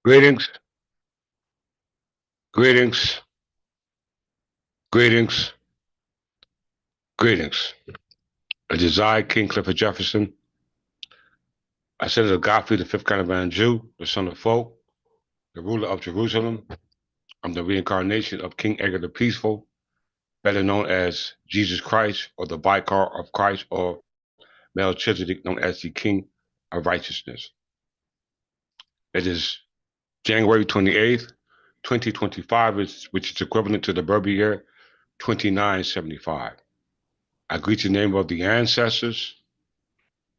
Greetings, greetings, greetings, greetings. It is I, King Clifford Jefferson. I said of Godfrey, the fifth caravan Jew, the son of folk, the ruler of Jerusalem. I'm the reincarnation of King Edgar the Peaceful, better known as Jesus Christ, or the Vicar of Christ, or Melchizedek, known as the King of Righteousness. It is January 28th, 2025, which is equivalent to the Berber year 2975. I greet you in the name of the ancestors,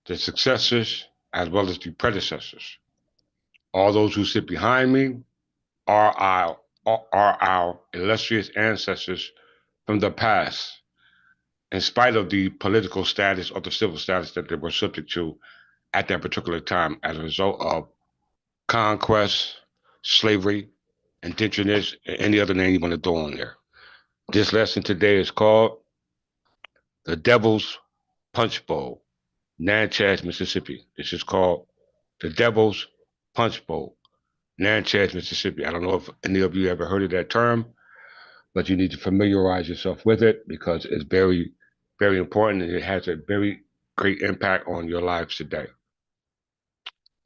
the successors, as well as the predecessors. All those who sit behind me are our illustrious ancestors from the past, in spite of the political status or the civil status that they were subject to at that particular time as a result of conquest, slavery, indigenous, and any other name you want to throw on there. This lesson today is called The Devil's Punch Bowl, Natchez, Mississippi. This is called The Devil's Punch Bowl, Natchez, Mississippi. I don't know if any of you ever heard of that term, but you need to familiarize yourself with it because it's very, very important and it has a very great impact on your lives today.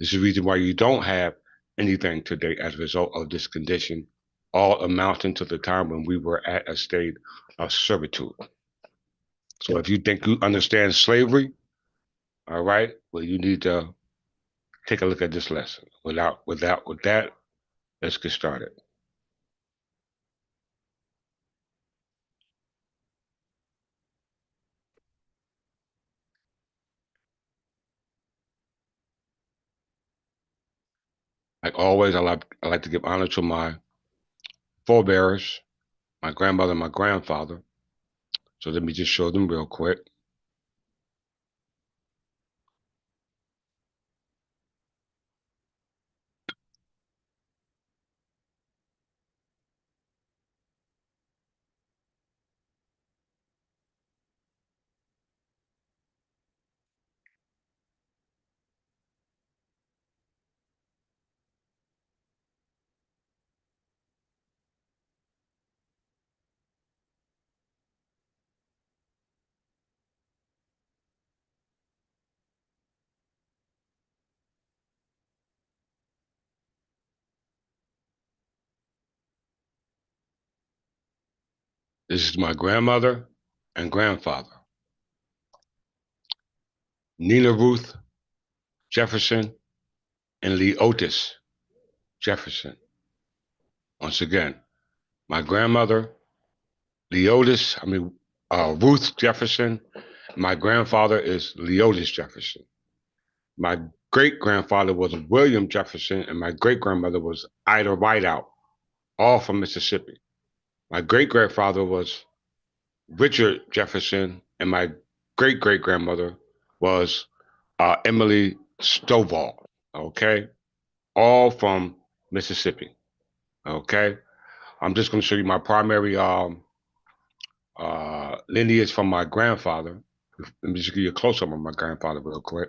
This is the reason why you don't have anything today as a result of this condition, all amounting to the time when we were at a state of servitude. So if you think you understand slavery, all right, well, you need to take a look at this lesson. With that, let's get started. Like always, I like to give honor to my forebears, my grandmother and my grandfather. So let me just show them real quick. This is my grandmother and grandfather, Nina Ruth Jefferson and Lee Otis Jefferson. Once again, my grandmother, Ruth Jefferson. My grandfather is Leotis Jefferson. My great grandfather was William Jefferson, and my great grandmother was Ida Rideout, all from Mississippi. My great grandfather was Richard Jefferson, and my great great grandmother was Emily Stovall. Okay, all from Mississippi. Okay, I'm just going to show you my primary lineage from my grandfather. Let me just give you a close up on my grandfather real quick.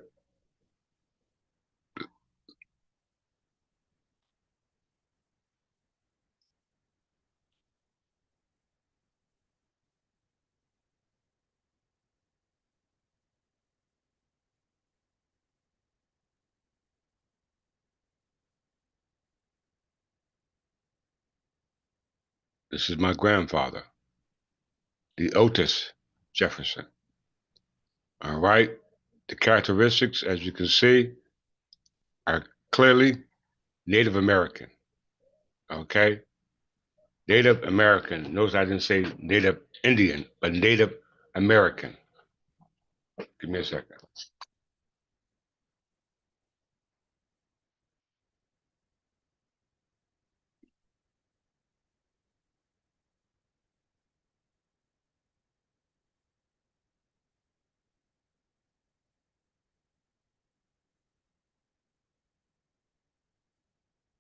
This is my grandfather, the Otis Jefferson. All right. The characteristics, as you can see, are clearly Native American. Okay. Native American. Notice I didn't say Native Indian, but Native American. Give me a second.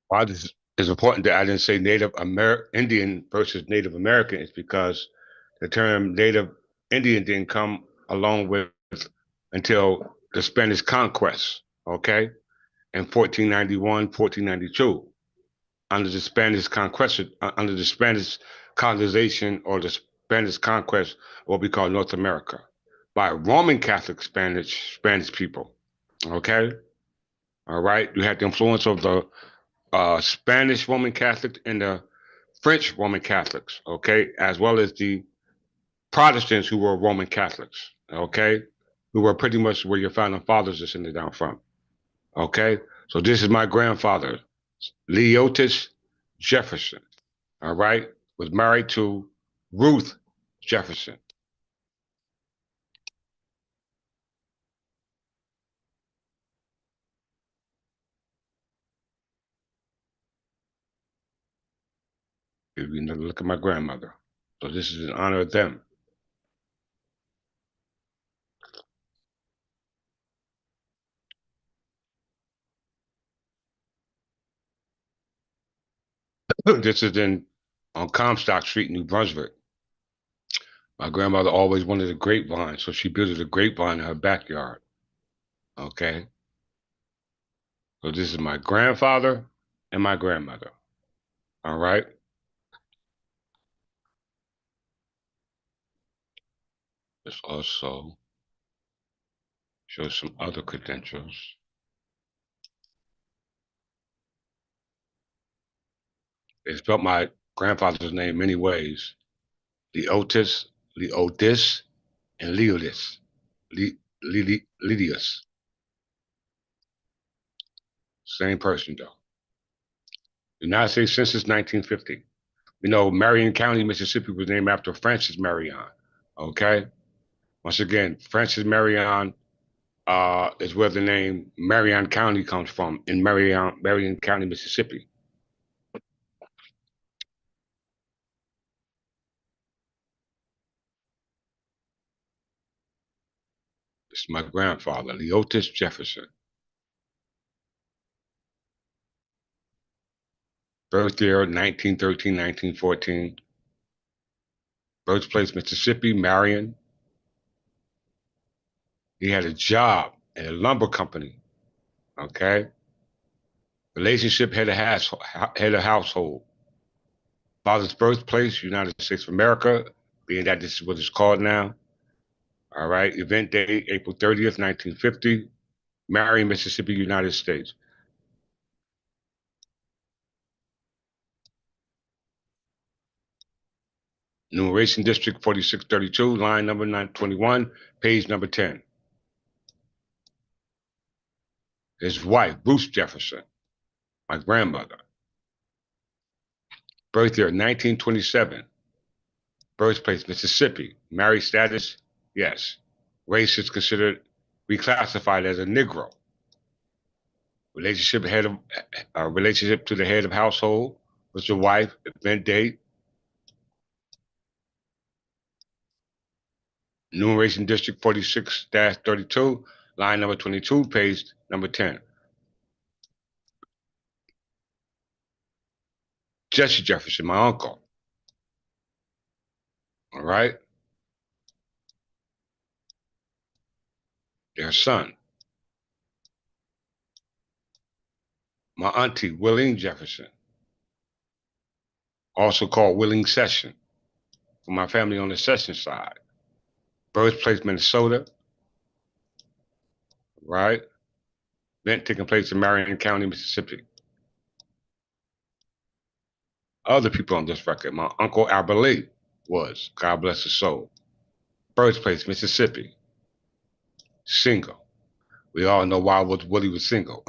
Why this is important that I didn't say Indian versus Native American is because the term Native Indian didn't come along with until the Spanish conquest, okay, in 1491, 1492. under the Spanish conquest, under the Spanish colonization or the Spanish conquest, what we call North America, by Roman Catholic Spanish people. Okay, all right. You had the influence of the Spanish Roman Catholics and the French Roman Catholics. Okay, as well as the Protestants who were Roman Catholics. Okay, who were pretty much where your founding fathers descended down from. Okay, so this is my grandfather, Leotis Jefferson. All right, was married to Ruth Jefferson. If you look at my grandmother, so this is in honor of them. This is in on Comstock Street, New Brunswick. My grandmother always wanted a grapevine, so she built a grapevine in her backyard. Okay, so this is my grandfather and my grandmother. All right. This also shows some other credentials. They spelled my grandfather's name many ways: Leotis, Leotis, and Leodis, Lydius. Same person though. United States Census 1950. You know, Marion County, Mississippi was named after Francis Marion. Okay. Once again, Francis Marion is where the name Marion County comes from in Marion County, Mississippi. This is my grandfather, Leotis Jefferson. Birth year 1913, 1914. Birthplace Mississippi, Marion. He had a job at a lumber company. Okay. Relationship head of household. Father's birthplace, United States of America, being that this is what it's called now. All right. Event date, April 30th, 1950. Marion, Mississippi, United States. Numeration District 4632, line number 921, page number 10. His wife, Bruce Jefferson, my grandmother. Birth year 1927. Birthplace Mississippi. Married status, yes. Race is considered reclassified as a Negro. Relationship to the head of household was the wife. Event date. Numeration District 46-32, line number 22, page number 10. Jesse Jefferson, my uncle. All right. Their son. My auntie, Willing Jefferson, also called Willing Session, for my family on the Session side. Birthplace, Minnesota. Right. Event taking place in Marion County, Mississippi. Other people on this record, my uncle Albert Lee was, God bless his soul. Birthplace, Mississippi. Single. We all know why Willie was single.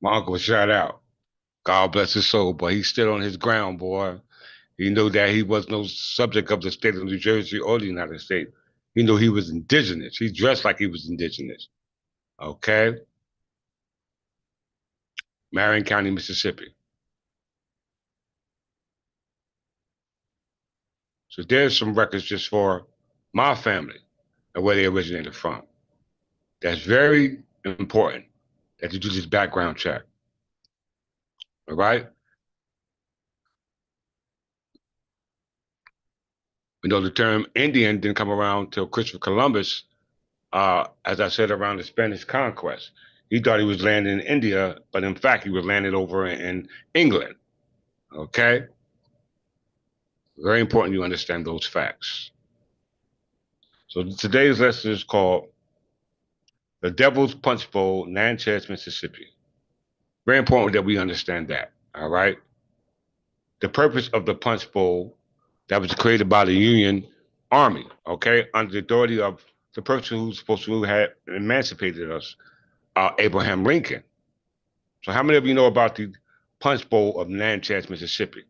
My uncle was shot out. God bless his soul, but he stood on his ground, boy. He knew that he was no subject of the state of New Jersey or the United States. He knew he was indigenous. He dressed like he was indigenous. Okay? Marion County, Mississippi. So there's some records just for my family and where they originated from. That's very important that you do this background check. All right? We know the term Indian didn't come around till Christopher Columbus, as I said, around the Spanish conquest. He thought he was landing in India, but in fact, he was landing over in England. Okay? Very important you understand those facts. So today's lesson is called The Devil's Punch Bowl, Natchez, Mississippi. Very important that we understand that. All right? The purpose of the Punch Bowl that was created by the Union Army, okay, under the authority of the person who's supposed to have emancipated us, Abraham Lincoln. So, how many of you know about the Punch Bowl of Natchez, Mississippi?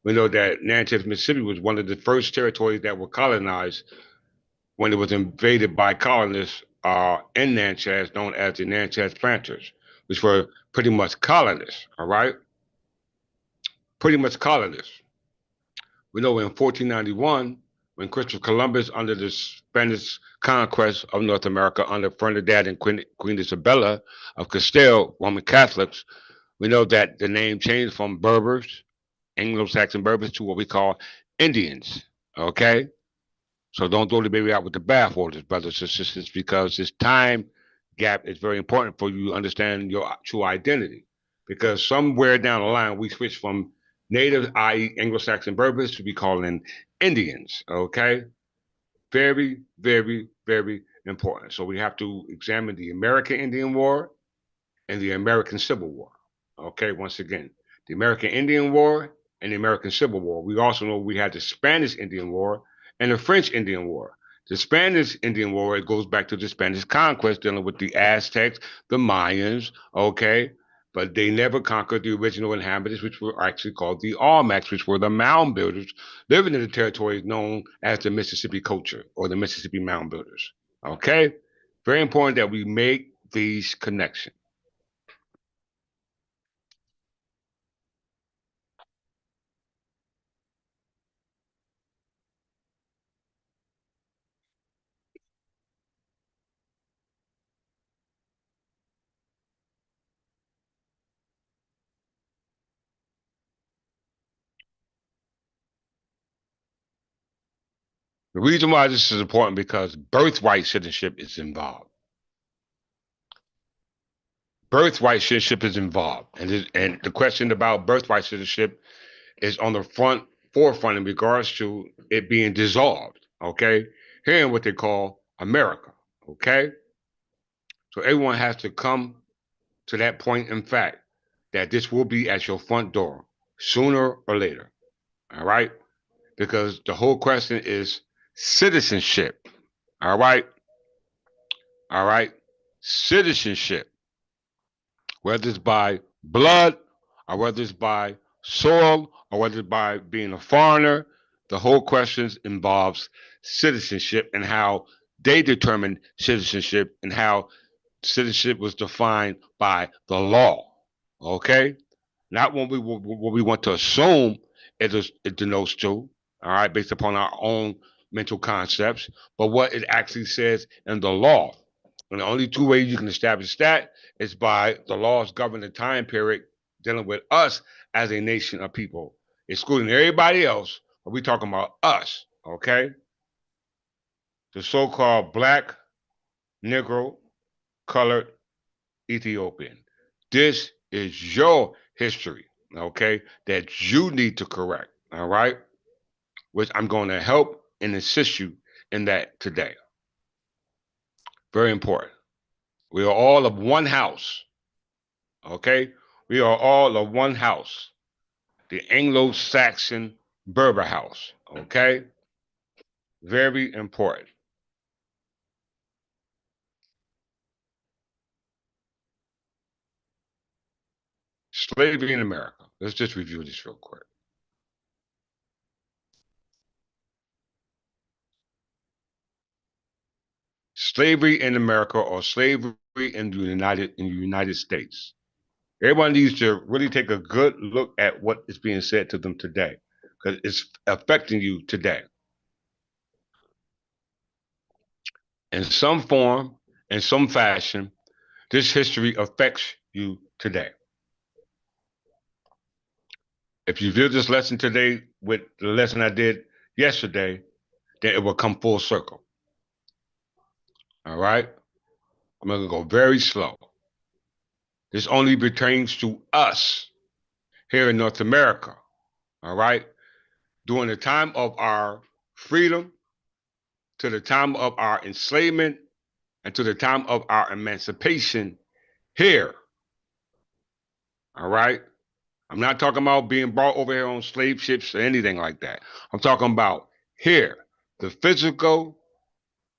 We know that Natchez, Mississippi was one of the first territories that were colonized when it was invaded by colonists in Natchez, known as the Natchez planters, which were pretty much colonists, all right? Pretty much colonists. We know in 1491, when Christopher Columbus, under the Spanish conquest of North America under Ferdinand and Queen Isabella of Castile, Roman Catholics, we know that the name changed from Berbers, Anglo-Saxon Berbers, to what we call Indians. Okay? So don't throw the baby out with the bathwater, brothers and sisters, because this time gap is very important for you to understand your true identity. Because somewhere down the line, we switch from native, i.e., Anglo-Saxon Berbers, to be calling Indians. Okay? Very, very, very important. So we have to examine the American Indian War and the American Civil War. Okay, once again, the American Indian War and the American Civil War. We also know we had the Spanish Indian War and the French Indian War. The Spanish Indian War, it goes back to the Spanish conquest, dealing with the Aztecs, the Mayans, okay? But they never conquered the original inhabitants, which were actually called the Olmecs, which were the mound builders living in the territories known as the Mississippi culture or the Mississippi mound builders. Okay? Very important that we make these connections. The reason why this is important because birthright citizenship is involved. Birthright citizenship is involved, and the question about birthright citizenship is on the forefront in regards to it being dissolved. Okay, here in what they call America. Okay, so everyone has to come to that point in fact that this will be at your front door sooner or later. All right, because the whole question is citizenship. All right, all right, citizenship, whether it's by blood or whether it's by soil or whether it's by being a foreigner. The whole question involves citizenship and how they determine citizenship and how citizenship was defined by the law. Okay, not what we want to assume it denotes to. All right, based upon our own mental concepts, but what it actually says in the law. And the only two ways you can establish that is by the laws governing the time period dealing with us as a nation of people, excluding everybody else. But we're talking about us, okay? The so-called black, Negro, colored, Ethiopian. This is your history, okay, that you need to correct, all right? Which I'm going to help and assist you in that today. Very important. We are all of one house, okay? We are all of one house, the Anglo-Saxon Berber house, okay? Very important. Slavery in America. Let's just review this real quick. Slavery in America or slavery in the United States. Everyone needs to really take a good look at what is being said to them today because it's affecting you today in some form, in some fashion. This history affects you today. If you view this lesson today with the lesson I did yesterday, then it will come full circle. All right? I'm going to go very slow. This only pertains to us here in North America. All right. During the time of our freedom, to the time of our enslavement, and to the time of our emancipation here. All right. I'm not talking about being brought over here on slave ships or anything like that. I'm talking about here, the physical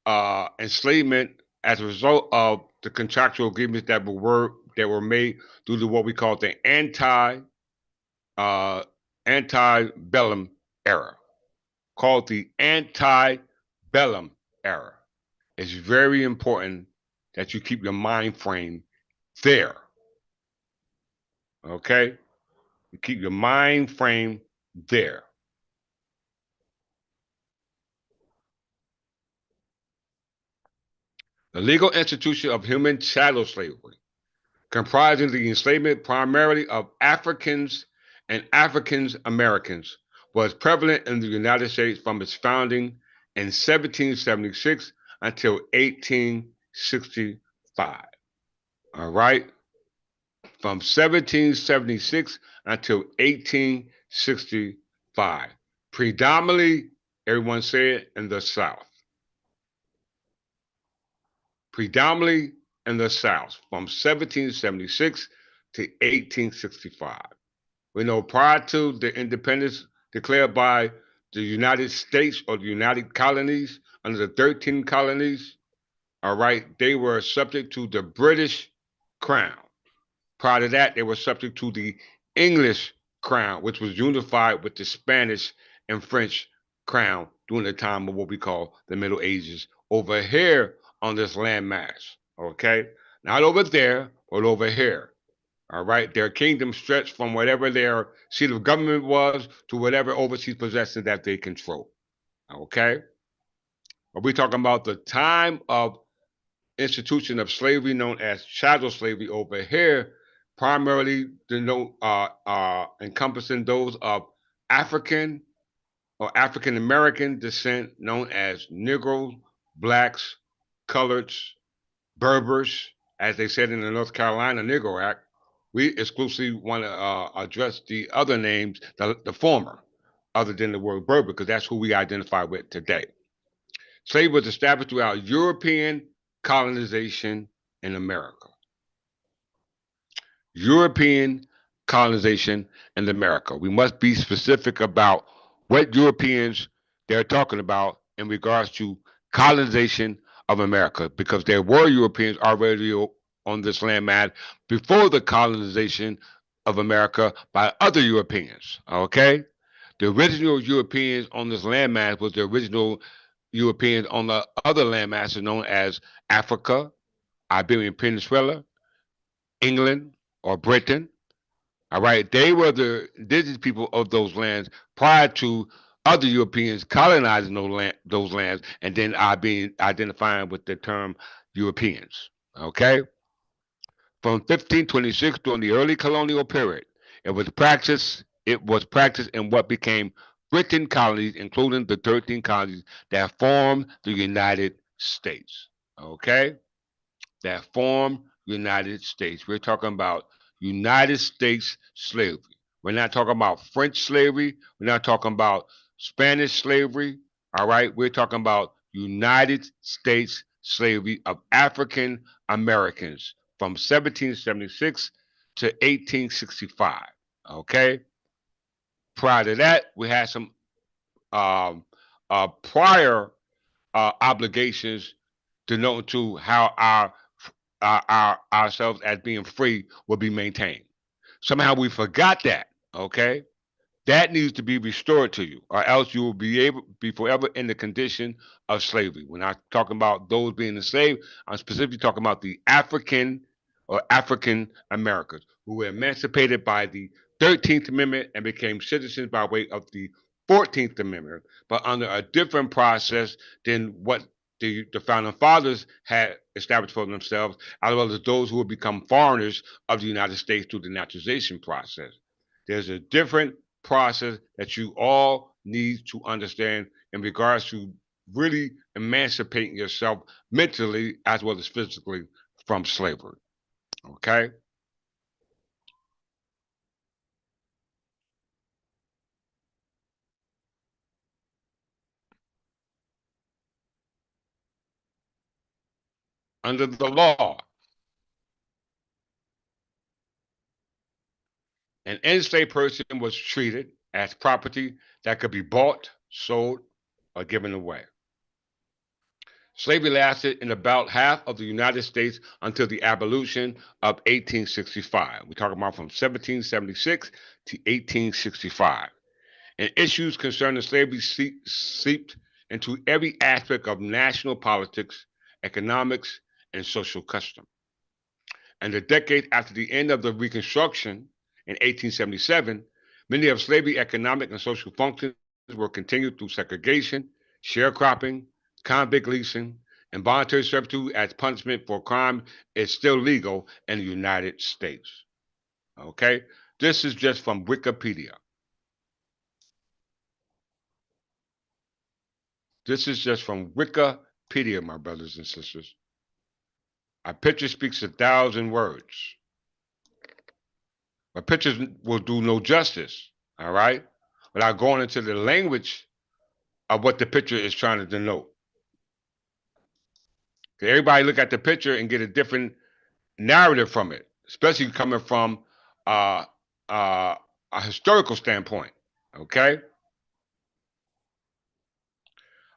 enslavement as a result of the contractual agreements that were made due to what we call the uh, antebellum era, called the antebellum era. It's very important that you keep your mind frame there. Okay, you keep your mind frame there. The legal institution of human chattel slavery, comprising the enslavement primarily of Africans and African Americans, was prevalent in the United States from its founding in 1776 until 1865. All right? From 1776 until 1865. Predominantly, everyone said, in the South. Predominantly in the South from 1776 to 1865. We know prior to the independence declared by the United States or the United Colonies, under the 13 colonies, all right, they were subject to the British crown. Prior to that, they were subject to the English crown, which was unified with the Spanish and French crown during the time of what we call the Middle Ages over here on this landmass. Okay, not over there, but over here. All right, their kingdom stretched from whatever their seat of government was to whatever overseas possession that they control. Okay, but we're talking about the time of institution of slavery known as chattel slavery over here, primarily encompassing those of African or African American descent, known as Negroes, blacks, coloreds, Berbers, as they said in the North Carolina Negro Act. We exclusively want to address the other names, the former, other than the word Berber, because that's who we identify with today. Slavery was established throughout European colonization in America. European colonization in America. We must be specific about what Europeans they're talking about in regards to colonization of America, because there were Europeans already on this landmass before the colonization of America by other Europeans. Okay? The original Europeans on this landmass was the original Europeans on the other landmasses known as Africa, Iberian Peninsula, England, or Britain. All right, they were the indigenous people of those lands prior to other Europeans colonizing those lands, and then I being identifying with the term Europeans. Okay, from 1526 during the early colonial period, it was practiced in what became Britain colonies, including the 13 colonies that formed the United States. Okay, that form United States. We're talking about United States slavery. We're not talking about French slavery. We're not talking about Spanish slavery. All right. We're talking about United States slavery of African Americans from 1776 to 1865. Okay. Prior to that, we had some um, prior obligations denoting to how ourselves as being free will be maintained. Somehow we forgot that. Okay, that needs to be restored to you, or else you will be forever in the condition of slavery. When I'm talking about those being enslaved, I'm specifically talking about the African or African Americans who were emancipated by the 13th Amendment and became citizens by way of the 14th Amendment, but under a different process than what the founding fathers had established for themselves, as well as those who would become foreigners of the United States through the naturalization process. There's a different process that you all need to understand in regards to really emancipating yourself mentally as well as physically from slavery. Okay? under the law. An enslaved person was treated as property that could be bought, sold, or given away. Slavery lasted in about half of the United States until the abolition of 1865. We're talking about from 1776 to 1865. And issues concerning slavery seeped into every aspect of national politics, economics, and social custom. And the decade after the end of the Reconstruction in 1877, many of slavery's economic and social functions were continued through segregation, sharecropping, convict leasing, and voluntary servitude as punishment for crime is still legal in the United States. Okay? This is just from Wikipedia. This is just from Wikipedia, my brothers and sisters. A picture speaks 1,000 words. But pictures will do no justice, all right, without going into the language of what the picture is trying to denote. Okay, everybody look at the picture and get a different narrative from it, especially coming from uh, a historical standpoint, okay?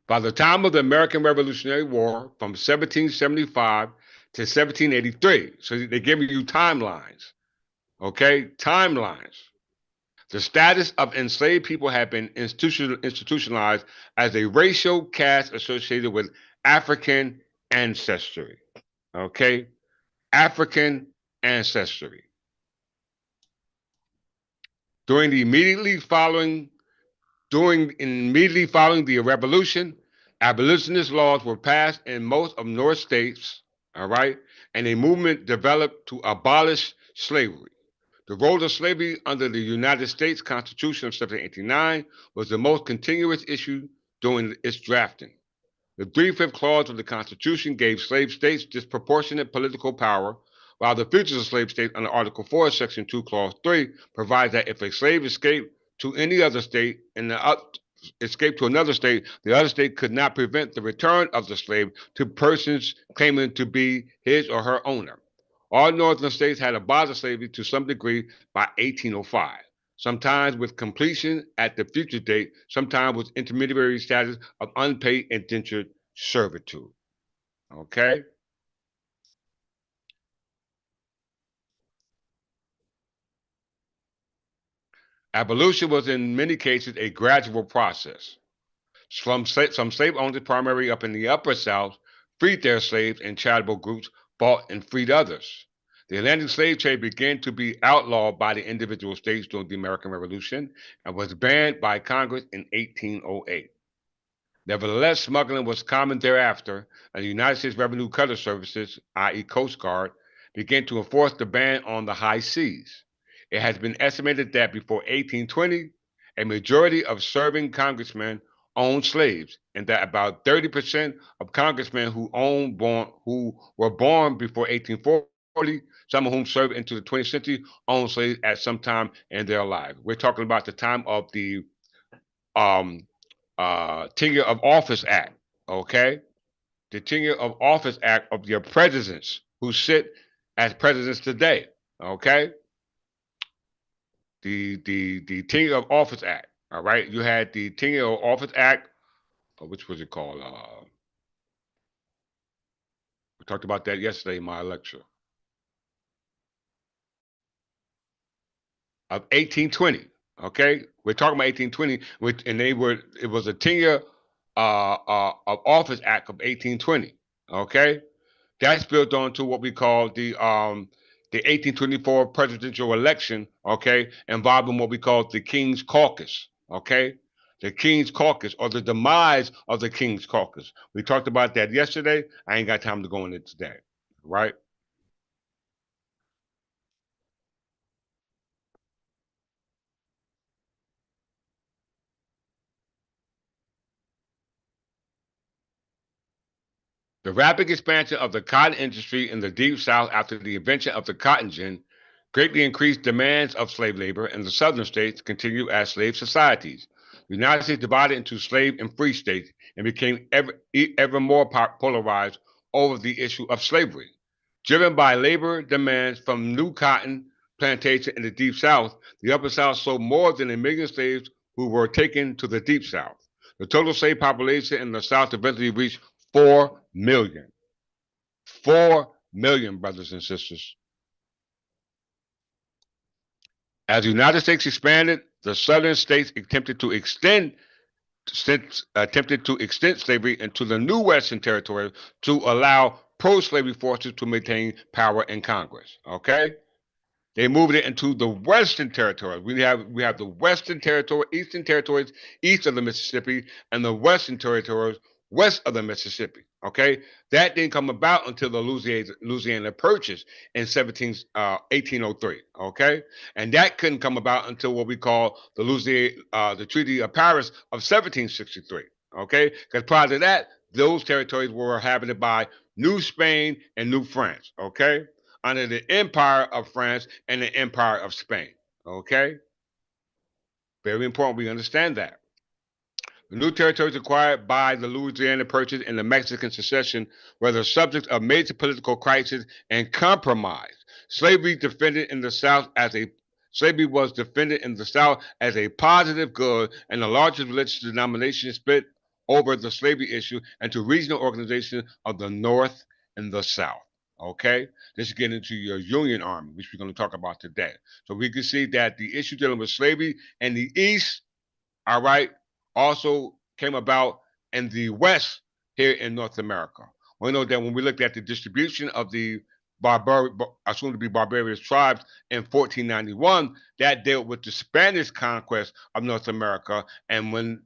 By the time of the American Revolutionary War from 1775 to 1783, so they're giving you timelines, okay? Timelines. The status of enslaved people had been institutionalized as a racial caste associated with African ancestry. Okay? African ancestry. Immediately following the revolution, abolitionist laws were passed in most of North states, all right, and a movement developed to abolish slavery. The role of slavery under the United States Constitution of 1789 was the most continuous issue during its drafting. The three-fifth clause of the Constitution gave slave states disproportionate political power, while the futures of slave states under Article 4, Section 2, Clause 3 provides that if a slave escaped to any other state and escaped to another state, the other state could not prevent the return of the slave to persons claiming to be his or her owner. All northern states had abolished slavery to some degree by 1805, sometimes with completion at the future date, sometimes with intermediary status of unpaid indentured servitude. Okay? Abolition was in many cases a gradual process. Some slave owners, primarily up in the upper South, freed their slaves, and charitable groups bought and freed others. The Atlantic slave trade began to be outlawed by the individual states during the American Revolution and was banned by Congress in 1808. Nevertheless, smuggling was common thereafter, and the United States Revenue Cutter Services, i.e., Coast Guard, began to enforce the ban on the high seas. It has been estimated that before 1820, a majority of serving congressmen owned slaves, and that about 30% of congressmen who were born before 1840, some of whom served into the 20th century, owned slaves at some time in their lives. We're talking about the time of the um, Tenure of Office Act, okay? The Tenure of Office Act of your presidents who sit as presidents today, okay? The Tenure of Office Act, all right? You had the Tenure of Office Act, which was it called? We talked about that yesterday in my lecture. Of 1820, okay? We're talking about 1820, and it was a Tenure of Office Act of 1820, okay? That's built onto what we call the 1824 presidential election, okay, involving what we call the King's Caucus, okay? The King's Caucus, or the demise of the King's Caucus. We talked about that yesterday. I ain't got time to go into it today, right? The rapid expansion of the cotton industry in the Deep South after the invention of the cotton gin greatly increased demands of slave labor, and the southern states continued as slave societies. The United States divided into slave and free states and became ever more polarized over the issue of slavery. Driven by labor demands from new cotton plantation in the Deep South, the Upper South sold more than 1 million slaves who were taken to the Deep South. The total slave population in the South eventually reached 4 million. 4 million, brothers and sisters. As the United States expanded, the southern states attempted to extend slavery into the new Western territory to allow pro-slavery forces to maintain power in Congress. Okay, they moved it into the Western territory. We have the Western territory, Eastern territories east of the Mississippi, and the Western territories west of the Mississippi. Okay, that didn't come about until the Louisiana Purchase in 1803. Okay, and that couldn't come about until what we call the Treaty of Paris of 1763. Okay, because prior to that, those territories were inhabited by New Spain and New France. Okay, under the Empire of France and the Empire of Spain. Okay? Very important we understand that. The new territories acquired by the Louisiana Purchase and the Mexican Secession were the subject of major political crisis and compromise. Slavery was defended in the South as a positive good, and the largest religious denomination split over the slavery issue into regional organizations of the North and the South. Okay, let's get into your Union Army, which we're going to talk about today. So we can see that the issue dealing with slavery in the East, all right, also came about in the West here in North America. We know that when we looked at the distribution of the soon to be barbarous tribes in 1491, that dealt with the Spanish conquest of North America. And when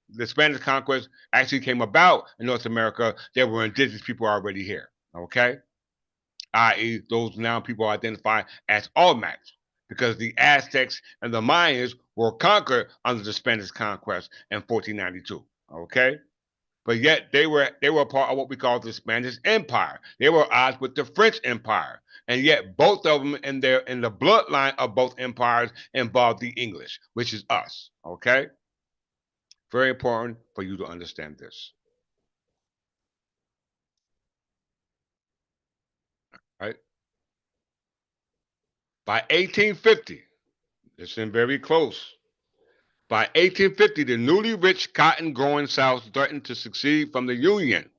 the Spanish conquest actually came about in North America, there were indigenous people already here. Okay, i.e., those now people identify as Olmecs, because the Aztecs and the Mayans were conquered under the Spanish conquest in 1492. Okay, but yet they were part of what we call the Spanish Empire. They were at odds with the French Empire, and yet both of them in the bloodline of both empires involved the English, which is us. Okay, very important for you to understand this. Right? By 1850, listen very close. By 1850, the newly rich cotton growing South threatened to secede from the Union.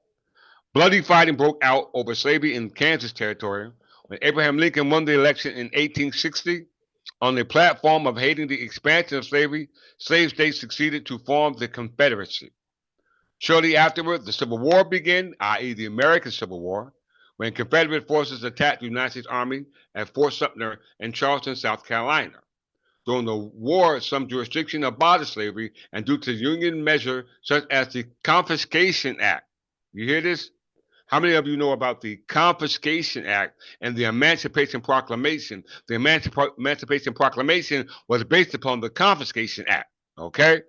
Bloody fighting broke out over slavery in Kansas Territory. When Abraham Lincoln won the election in 1860, on the platform of hating the expansion of slavery, slave states succeeded to form the Confederacy. Shortly afterward, the Civil War began, i.e., the American Civil War, when Confederate forces attacked the United States Army at Fort Sumter in Charleston, South Carolina. During the war, some jurisdictions abolished slavery, and due to Union measures such as the Confiscation Act. You hear this? How many of you know about the Confiscation Act and the Emancipation Proclamation? The Emancipation Proclamation was based upon the Confiscation Act. Okay?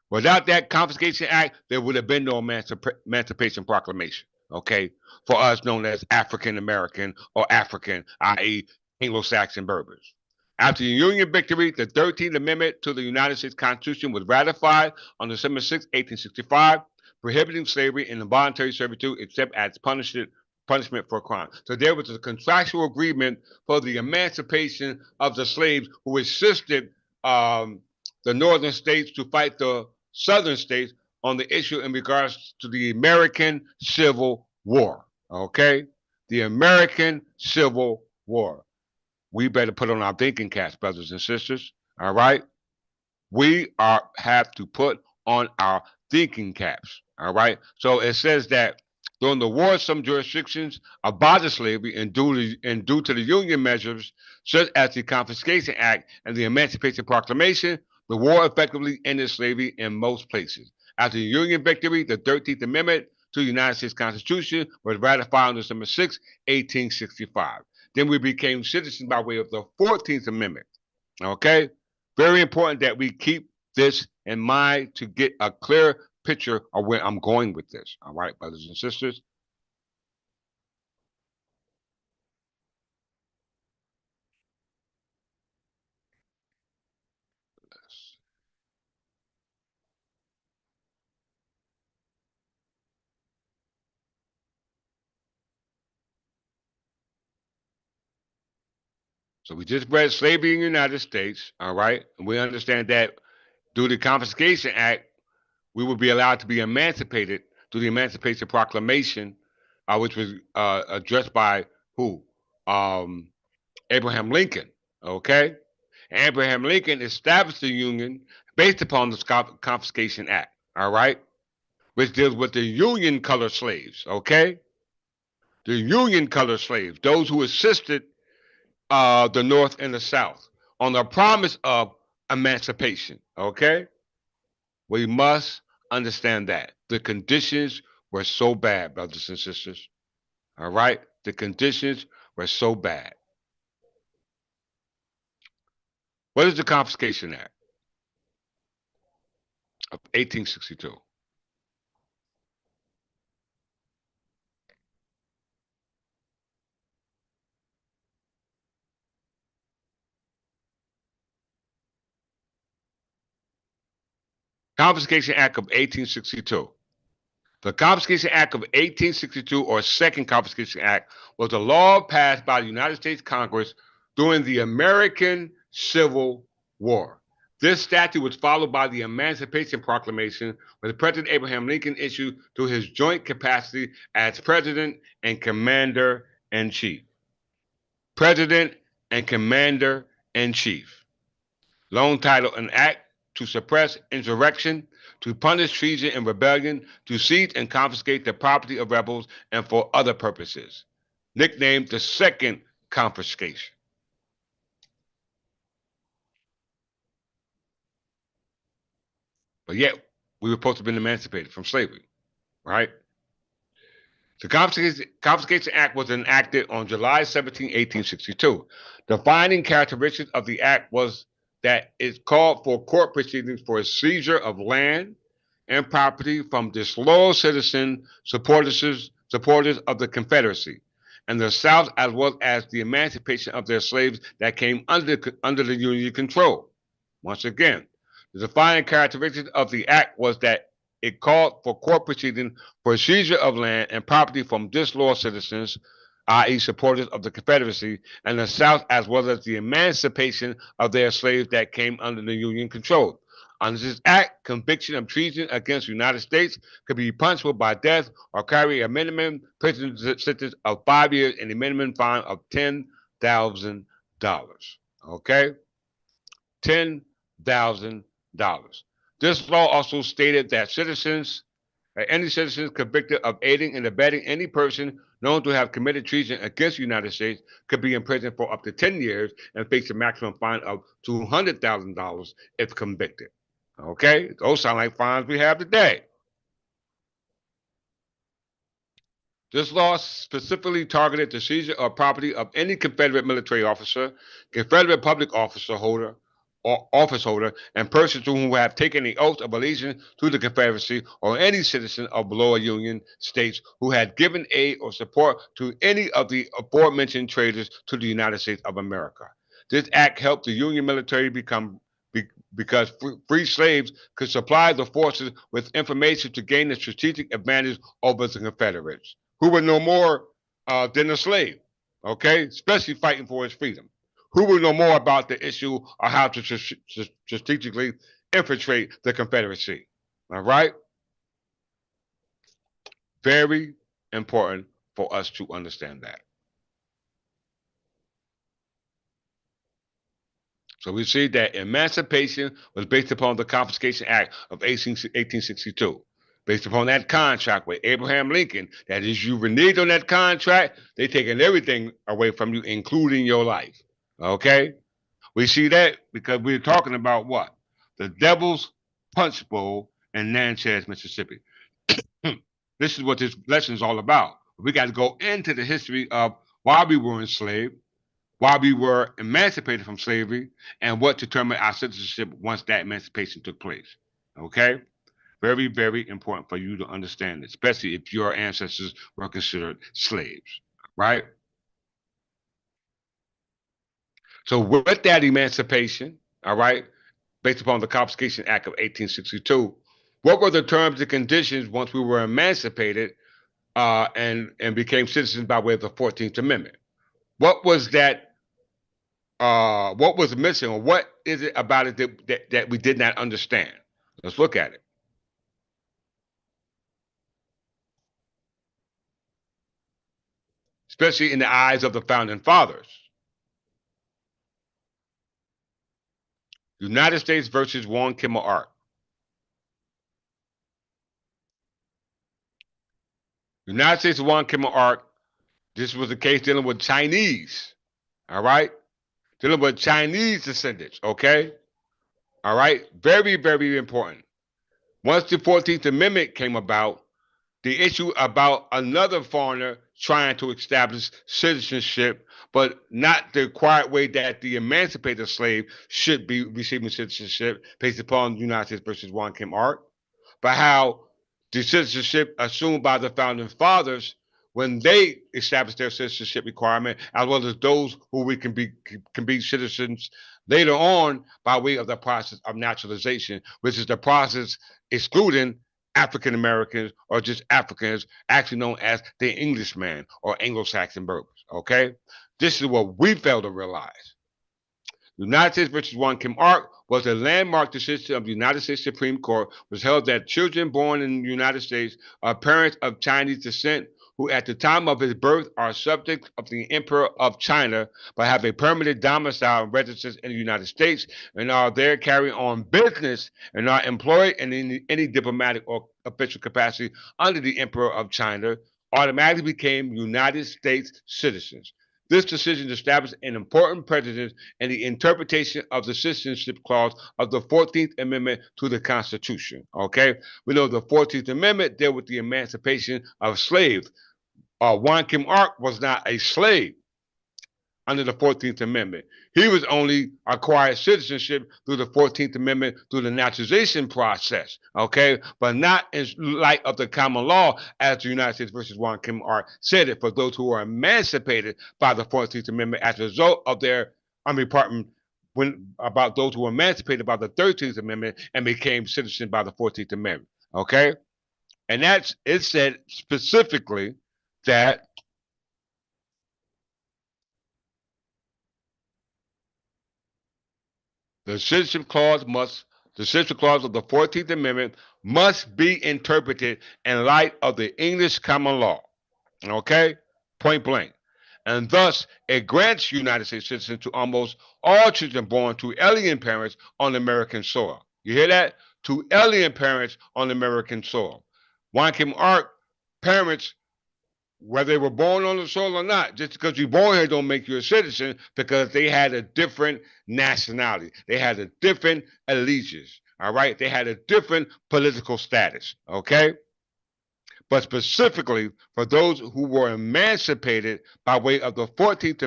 Without that Confiscation Act, there would have been no Emancipation Proclamation. Okay? For us known as African American or African, i.e., Anglo Saxon Berbers. After the Union victory, the 13th Amendment to the United States Constitution was ratified on December 6, 1865, prohibiting slavery and involuntary servitude except as punishment for crime. So there was a contractual agreement for the emancipation of the slaves who assisted the northern states to fight the southern states on the issue in regards to the American Civil War. Okay? The American Civil War. We better put on our thinking caps, brothers and sisters. All right? We have to put on our thinking caps. All right. So it says that during the war, some jurisdictions abolished slavery, and due to the Union measures such as the Confiscation Act and the Emancipation Proclamation, the war effectively ended slavery in most places. After the Union victory, the 13th Amendment to the United States Constitution was ratified on December 6, 1865. Then we became citizens by way of the 14th Amendment. Okay? Very important that we keep this in mind to get a clear picture of where I'm going with this. All right, brothers and sisters. So we just read slavery in the United States, all right? And we understand that through the Confiscation Act, we would be allowed to be emancipated through the Emancipation Proclamation, which was addressed by who? Um, Abraham Lincoln, okay? Abraham Lincoln established the Union based upon the Confiscation Act, all right? Which deals with the Union colored slaves, okay? The Union colored slaves, those who assisted the North and the South on the promise of emancipation, okay? We must understand that the conditions were so bad, brothers and sisters, all right? The conditions were so bad. What is the Confiscation Act of 1862? Confiscation Act of 1862. The Confiscation Act of 1862, or Second Confiscation Act, was a law passed by the United States Congress during the American Civil War. This statute was followed by the Emancipation Proclamation, which President Abraham Lincoln issued through his joint capacity as President and Commander in Chief. President and Commander in Chief. Long title: An Act to Suppress Insurrection, to punish treason and rebellion, to seize and confiscate the property of rebels, and for other purposes. Nicknamed the Second Confiscation. But yet, we were supposed to have been emancipated from slavery, right? The Confiscation Act was enacted on July 17, 1862. Defining characteristics of the act was that it called for court proceedings for a seizure of land and property from disloyal citizen supporters of the Confederacy and the South, as well as the emancipation of their slaves that came under the Union control. Once again, the defining characteristic of the act was that it called for court proceedings for seizure of land and property from disloyal citizens, i.e., supporters of the Confederacy, and the South, as well as the emancipation of their slaves that came under the Union control. Under this act, conviction of treason against the United States could be punishable by death or carry a minimum prison sentence of 5 years and a minimum fine of $10,000. Okay? $10,000. This law also stated that any citizens convicted of aiding and abetting any person known to have committed treason against the United States could be imprisoned for up to 10 years and face a maximum fine of $200,000 if convicted. Okay, those sound like fines we have today. This law specifically targeted the seizure of property of any Confederate military officer, Confederate public officer holder, or office holder, and persons who have taken the oath of allegiance to the Confederacy, or any citizen of below Union states who had given aid or support to any of the aforementioned traitors to the United States of America. This act helped the Union military because free slaves could supply the forces with information to gain a strategic advantage over the Confederates, who were no more than a slave, okay, especially fighting for his freedom. Who will know more about the issue or how to strategically infiltrate the Confederacy? All right? Very important for us to understand that. So we see that emancipation was based upon the Confiscation Act of 1862. Based upon that contract with Abraham Lincoln, that is, you reneged on that contract, they taking everything away from you, including your life. Okay? We see that because we're talking about what? The Devil's Punchbowl in Natchez, Mississippi. This is what this lesson is all about. We got to go into the history of why we were enslaved, why we were emancipated from slavery, and what determined our citizenship once that emancipation took place. Okay? Very, very important for you to understand, especially if your ancestors were considered slaves, right? So with that emancipation, all right, based upon the Confiscation Act of 1862, what were the terms and conditions once we were emancipated and became citizens by way of the 14th Amendment? What was that what was missing, or what is it about it that we did not understand? Let's look at it. Especially in the eyes of the founding fathers. United States versus Juan Kimmel Art. United States Juan Kimmel Art. This was a case dealing with Chinese. All right, dealing with Chinese descendants. Okay, all right, very very important. Once the 14th Amendment came about, the issue about another foreigner trying to establish citizenship, but not the quiet way that the emancipated slave should be receiving citizenship based upon the United States versus Juan Kim Art, but how the citizenship assumed by the founding fathers when they established their citizenship requirement, as well as those who we can be citizens later on by way of the process of naturalization, which is the process excluding African Americans or just Africans, actually known as the Englishman or Anglo-Saxon Berbers. Okay, this is what we fail to realize. United States versus Juan Kim Art was a landmark decision of the United States Supreme Court, which held that children born in the United States are parents of Chinese descent who at the time of his birth are subjects of the Emperor of China but have a permanent domicile and residence in the United States and are there carrying on business and are employed in any diplomatic or official capacity under the Emperor of China automatically became United States citizens. This decision established an important precedent in the interpretation of the citizenship clause of the 14th Amendment to the Constitution. Okay, we know the 14th Amendment dealt with the emancipation of slaves. Juan Kim Ark was not a slave under the 14th Amendment. He was only acquired citizenship through the 14th Amendment through the naturalization process, okay? But not in light of the common law as the United States versus Juan Kim Art said it for those who are emancipated by the 14th Amendment as a result of their, pardon, when about those who were emancipated by the 13th Amendment and became citizens by the 14th Amendment, okay? And that's, it said specifically that the citizenship clause of the 14th Amendment must be interpreted in light of the English common law. Okay? Point blank. And thus, it grants United States citizenship to almost all children born to alien parents on American soil. You hear that? To alien parents on American soil. Juan Kim Art parents, whether they were born on the soil or not, just because you're born here don't make you a citizen because they had a different nationality. They had a different allegiance. All right. They had a different political status. Okay. But specifically for those who were emancipated by way of the 13th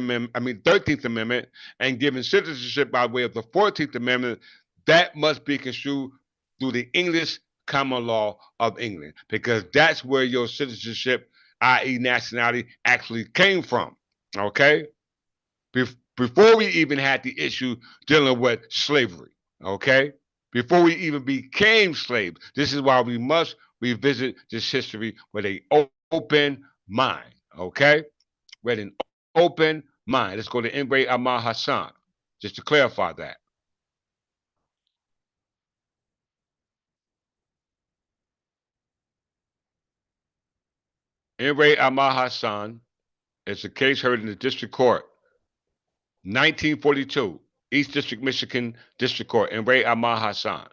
Amendment and given citizenship by way of the 14th Amendment, that must be construed through the English common law of England because that's where your citizenship, i.e., nationality, actually came from. Okay? Before we even had the issue dealing with slavery. Okay? Before we even became slaves. This is why we must revisit this history with an open mind. Okay? With an open mind. Let's go to Imre Ahmad Hassan, just to clarify that. Imre Ahmad Hassan is a case heard in the district court, 1942, East District, Michigan District Court, Imre Ahmad Hassan.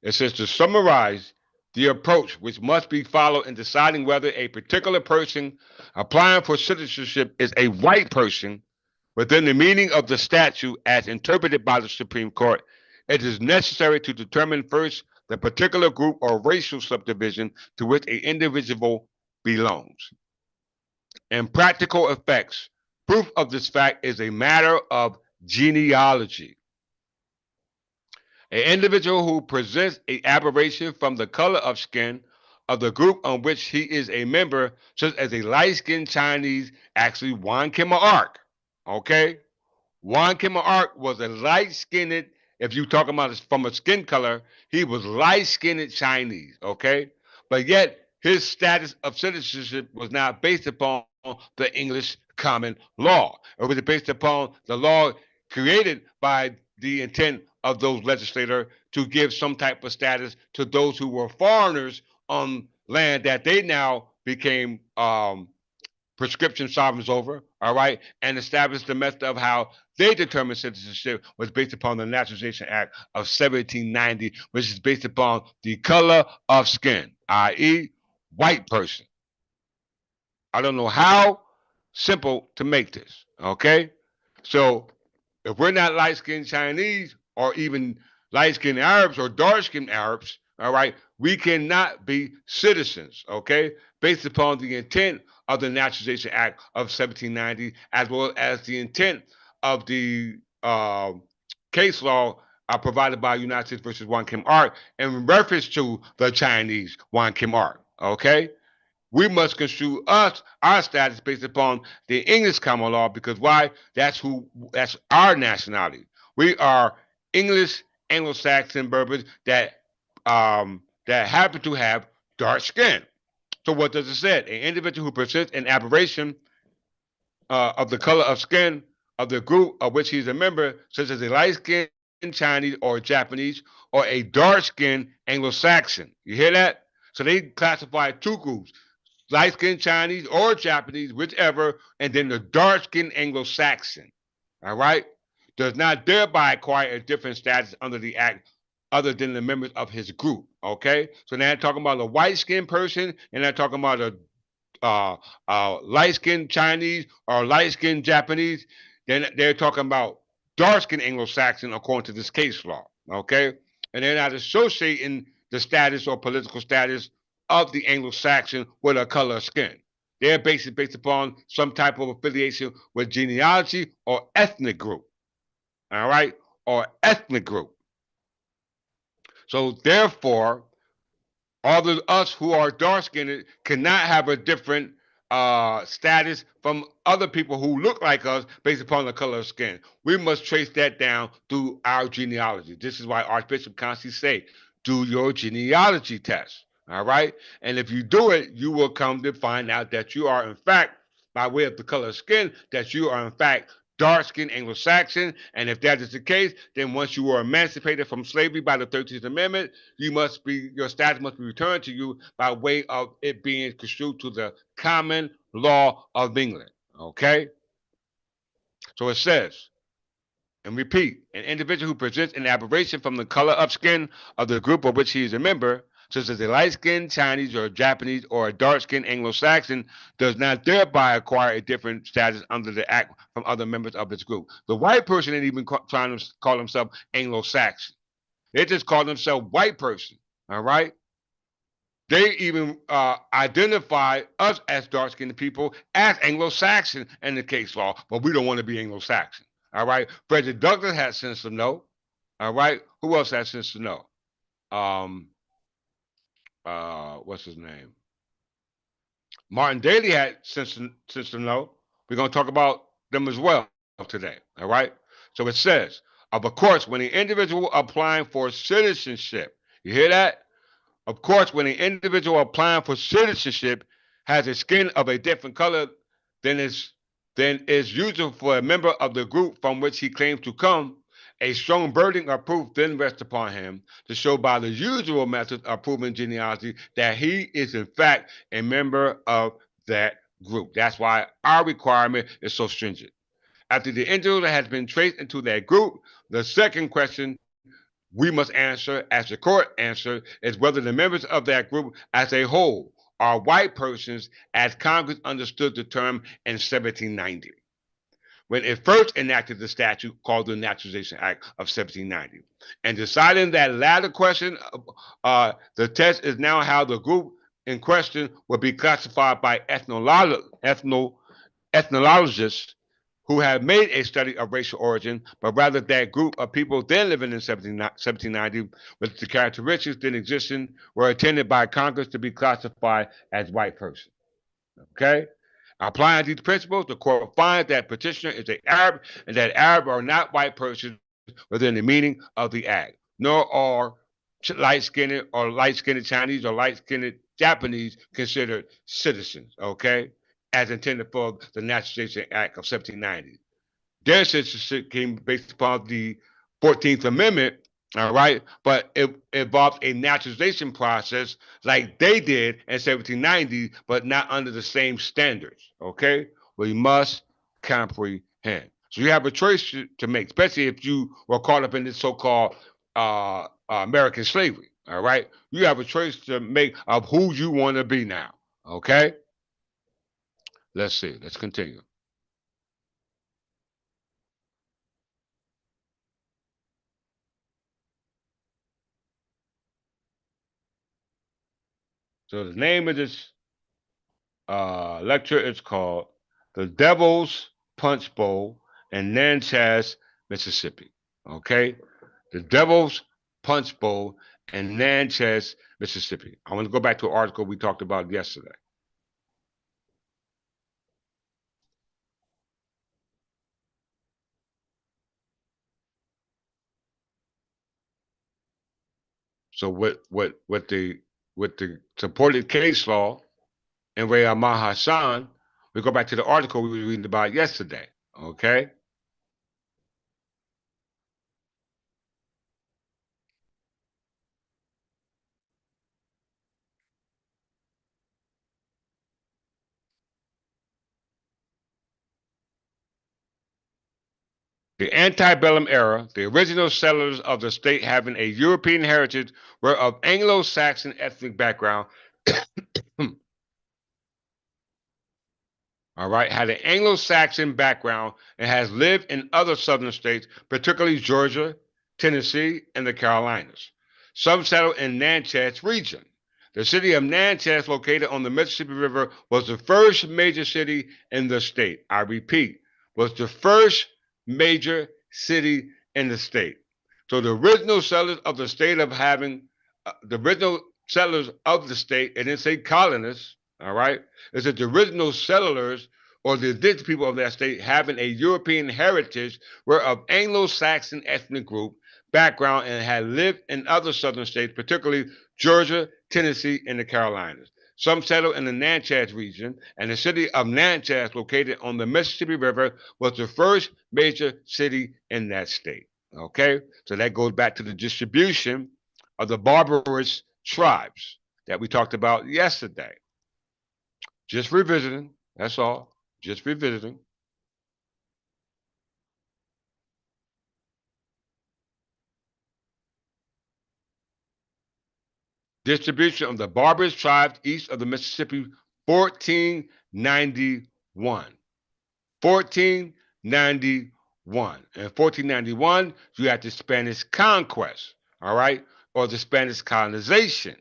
It says to summarize the approach which must be followed in deciding whether a particular person applying for citizenship is a white person within the meaning of the statute as interpreted by the Supreme Court, it is necessary to determine first the particular group or racial subdivision to which an individual belongs. In practical effects, proof of this fact is a matter of genealogy. An individual who presents an aberration from the color of skin of the group on which he is a member, such as a light-skinned Chinese, actually Juan Kim Ark. Okay? Juan Kim Ark was a light-skinned, if you talk about it from a skin color, he was light-skinned Chinese, okay? But yet his status of citizenship was not based upon the English common law. It was based upon the law created by the intent of those legislators to give some type of status to those who were foreigners on land that they now became prescription sovereigns over, all right, and established the method of how they determined citizenship was based upon the Naturalization Act of 1790, which is based upon the color of skin, i.e., white person. I don't know how simple to make this, okay? So if we're not light skinned Chinese or even light skinned Arabs or dark skinned Arabs, all right, we cannot be citizens, okay, based upon the intent of the Naturalization Act of 1790, as well as the intent of the case law provided by United States versus Wan Kim Ark in reference to the Chinese Wan Kim Ark, okay? We must construe our status based upon the English common law because why? That's our nationality. We are English Anglo-Saxon Berbers that happen to have dark skin. So what does it say? An individual who persists in aberration of the color of skin of the group of which he is a member, such as a light-skinned Chinese or Japanese, or a dark-skinned Anglo-Saxon. You hear that? So they classify two groups: light-skinned Chinese or Japanese, whichever, and then the dark-skinned Anglo-Saxon. All right, does not thereby acquire a different status under the act other than the members of his group. Okay, so now they're talking about a white-skinned person, and they're talking about a light-skinned Chinese or light-skinned Japanese. Then they're talking about dark-skinned Anglo-Saxon according to this case law. Okay, and they're not associating the status or political status of the Anglo-Saxon with a color of skin. They're based upon some type of affiliation with genealogy or ethnic group. All right, or ethnic group. So therefore, all of us who are dark skinned cannot have a different status from other people who look like us based upon the color of skin. We must trace that down through our genealogy. This is why Archbishop constantly say, do your genealogy test. All right. And if you do it, you will come to find out that you are, in fact, by way of the color of skin, that you are, in fact, dark-skinned Anglo-Saxon. And if that is the case, then once you were emancipated from slavery by the 13th Amendment, your status must be returned to you by way of it being construed to the common law of England. Okay? So it says, and repeat, an individual who presents an aberration from the color of skin of the group of which he is a member, such as a light-skinned Chinese or Japanese or a dark-skinned Anglo-Saxon, does not thereby acquire a different status under the act from other members of its group. The white person ain't even trying to call himself Anglo-Saxon. They just call themselves white person, all right? They even identify us as dark-skinned people as Anglo-Saxon in the case law, but we don't want to be Anglo-Saxon, all right? Frederick Douglass has sense to know, all right? Who else has sense to know? What's his name? Martin Daly had sense to know. We're going to talk about them as well today. All right. So it says, of course, when the individual applying for citizenship, you hear that? Of course, when the individual applying for citizenship has a skin of a different color than is usual for a member of the group from which he claims to come, a strong burden of proof then rests upon him to show by the usual method of proving genealogy that he is in fact a member of that group. That's why our requirement is so stringent. After the individual has been traced into that group, the second question we must answer, as the court answered, is whether the members of that group as a whole are white persons as Congress understood the term in 1790. When it first enacted the statute called the Naturalization Act of 1790. And deciding that latter question, the test is now how the group in question will be classified by ethnologists who have made a study of racial origin, but rather that group of people then living in 1790 with the characteristics then existing were intended by Congress to be classified as white person. Okay? Applying these principles, the court finds that petitioner is an Arab and that Arab are not white persons within the meaning of the act, nor are light-skinned Chinese or light-skinned Japanese considered citizens, okay? as intended for the Naturalization Act of 1790. Their citizenship came based upon the 14th Amendment, all right, but it involved a naturalization process like they did in 1790, but not under the same standards, okay? We must comprehend. So you have a choice to make, especially if you were caught up in this so-called American slavery, all right? You have a choice to make of who you want to be now, okay? Let's see. Let's continue. So the name of this lecture is called The Devil's Punch Bowl in Natchez, Mississippi. Okay? The Devil's Punch Bowl in Natchez, Mississippi. I want to go back to an article we talked about yesterday. So with the supported case law and Ray Ahmad Hassan, we go back to the article we were reading about yesterday. Okay? The antebellum era, the original settlers of the state having a European heritage were of Anglo-Saxon ethnic background. All right, had an Anglo-Saxon background and has lived in other southern states, particularly Georgia, Tennessee, and the Carolinas. Some settled in Natchez region. The city of Natchez, located on the Mississippi River, was the first major city in the state. I repeat, was the first major city in the state. So the original settlers of the state of having the original settlers of the state, and didn't say colonists, all right, is that the original settlers or the indigenous people of that state having a European heritage were of Anglo-Saxon ethnic group background and had lived in other southern states, particularly Georgia, Tennessee, and the Carolinas. Some settled in the Natchez region, and the city of Natchez, located on the Mississippi River, was the first major city in that state. Okay, so that goes back to the distribution of the barbarous tribes that we talked about yesterday. Just revisiting, that's all. Just revisiting. Distribution of the barbarous tribes east of the Mississippi, 1491. 1491. In 1491, you had the Spanish conquest, all right, or the Spanish colonization.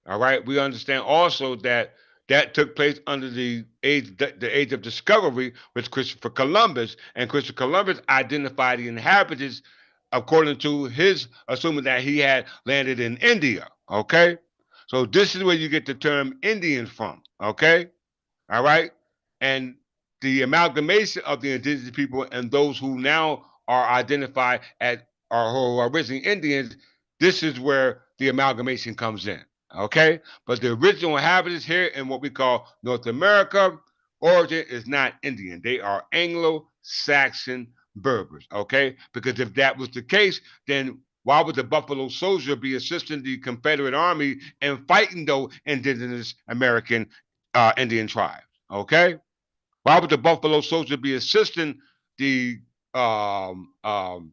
All right. We understand also that that took place under the age of discovery with Christopher Columbus, and Christopher Columbus identified the inhabitants according to his assuming that he had landed in India. Okay, so this is where you get the term Indian from. Okay, all right, and the amalgamation of the indigenous people and those who now are identified as or who are originally Indians. This is where the amalgamation comes in. Okay, but the original inhabitants here in what we call North America origin is not Indian. They are Anglo-Saxon Berbers. Okay, because if that was the case, then why would the Buffalo Soldier be assisting the Confederate Army and fighting those indigenous American Indian tribes? Okay, why would the Buffalo Soldier be assisting the um, um,